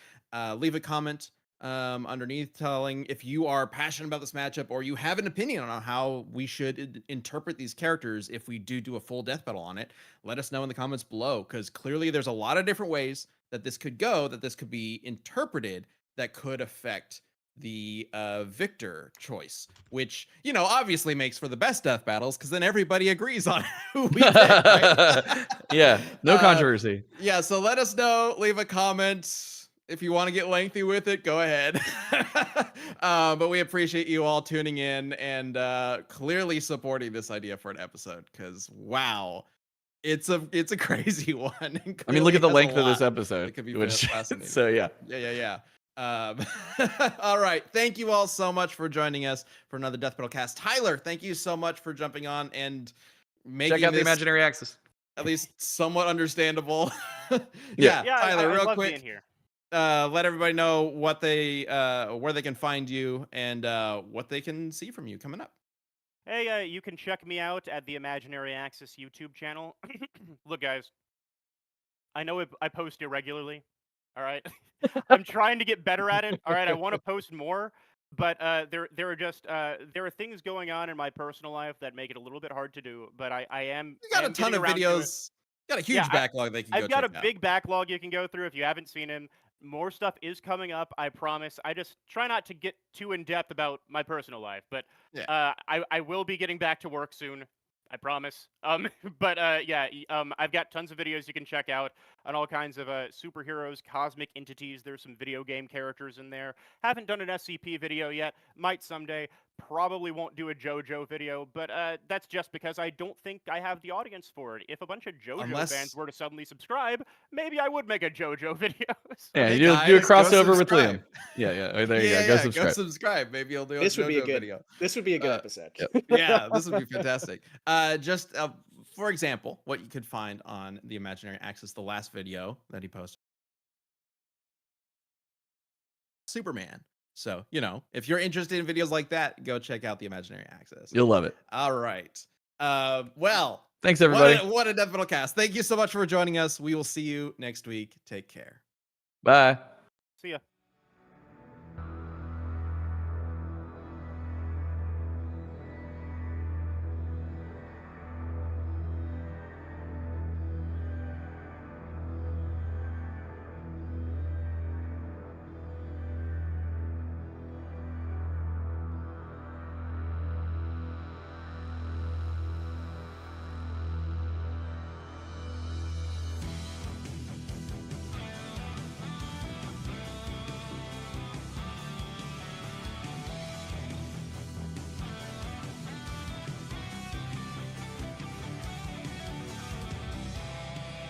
Speaker 1: Leave a comment underneath telling if you are passionate about this matchup or you have an opinion on how we should interpret these characters if we do a full death battle on it. Let us know in the comments below, because clearly there's a lot of different ways that this could go, that this could be interpreted, that could affect the victor choice, which, you know, obviously makes for the best death battles, because then everybody agrees on who we pick, right?
Speaker 2: Yeah, no controversy.
Speaker 1: Yeah, so let us know. Leave a comment. If you want to get lengthy with it, go ahead. But we appreciate you all tuning in and clearly supporting this idea for an episode, because wow, it's a crazy one.
Speaker 2: I mean, look at the
Speaker 1: Clearly has a
Speaker 2: length of this
Speaker 1: lot
Speaker 2: episode.
Speaker 1: that could be
Speaker 2: which,
Speaker 1: fascinating.
Speaker 2: so yeah.
Speaker 1: Yeah. All right. Thank you all so much for joining us for another Death Battle cast. Tyler, thank you so much for jumping on and making
Speaker 2: Check out the
Speaker 1: this
Speaker 2: imaginary axis.
Speaker 1: at least somewhat understandable.
Speaker 2: Yeah.
Speaker 3: Yeah,
Speaker 1: Tyler,
Speaker 3: I
Speaker 1: real
Speaker 3: love
Speaker 1: quick.
Speaker 3: being here.
Speaker 1: Let everybody know what they where they can find you and what they can see from you coming up.
Speaker 3: Hey, you can check me out at the Imaginary Axis YouTube channel. Look, guys, I know I post irregularly. All right, I'm trying to get better at it. All right, I want to post more, but there are things going on in my personal life that make it a little bit hard to do. But I am.
Speaker 1: You got
Speaker 3: I
Speaker 1: a
Speaker 3: am
Speaker 1: ton
Speaker 3: getting
Speaker 1: of
Speaker 3: around to it.
Speaker 1: videos. You got a huge
Speaker 3: Yeah,
Speaker 1: backlog they can go
Speaker 3: I've got a
Speaker 1: check out.
Speaker 3: big backlog you can go through if you haven't seen him. More stuff is coming up, I promise. I just try not to get too in depth about my personal life, but
Speaker 1: Yeah.
Speaker 3: I will be getting back to work soon. I promise. But yeah, I've got tons of videos you can check out on all kinds of superheroes, cosmic entities. There's some video game characters in there. Haven't done an SCP video yet. Might someday. Probably won't do a JoJo video, but that's just because I don't think I have the audience for it. If a bunch of JoJo fans were to suddenly subscribe, maybe I would make a JoJo video. So-
Speaker 2: Yeah,
Speaker 1: Hey,
Speaker 2: you do a
Speaker 1: guys, go
Speaker 2: crossover with
Speaker 1: subscribe.
Speaker 2: Liam. Yeah. Oh, there you
Speaker 1: Yeah,
Speaker 2: go. Go subscribe.
Speaker 1: Go subscribe. Maybe you'll do a
Speaker 4: This would be a
Speaker 1: JoJo
Speaker 4: good
Speaker 1: video.
Speaker 4: This would be a good episode.
Speaker 2: Yep.
Speaker 1: Yeah, this would be fantastic. Just for example, what you could find on the Imaginary Axis, the last video that he posted, Superman. So, you know, if you're interested in videos like that, go check out the Imaginary Axis.
Speaker 2: You'll love it.
Speaker 1: All right. Well,
Speaker 2: Thanks, everybody.
Speaker 1: What a Death Battle cast. Thank you so much for joining us. We will see you next week. Take care.
Speaker 2: Bye.
Speaker 3: See ya.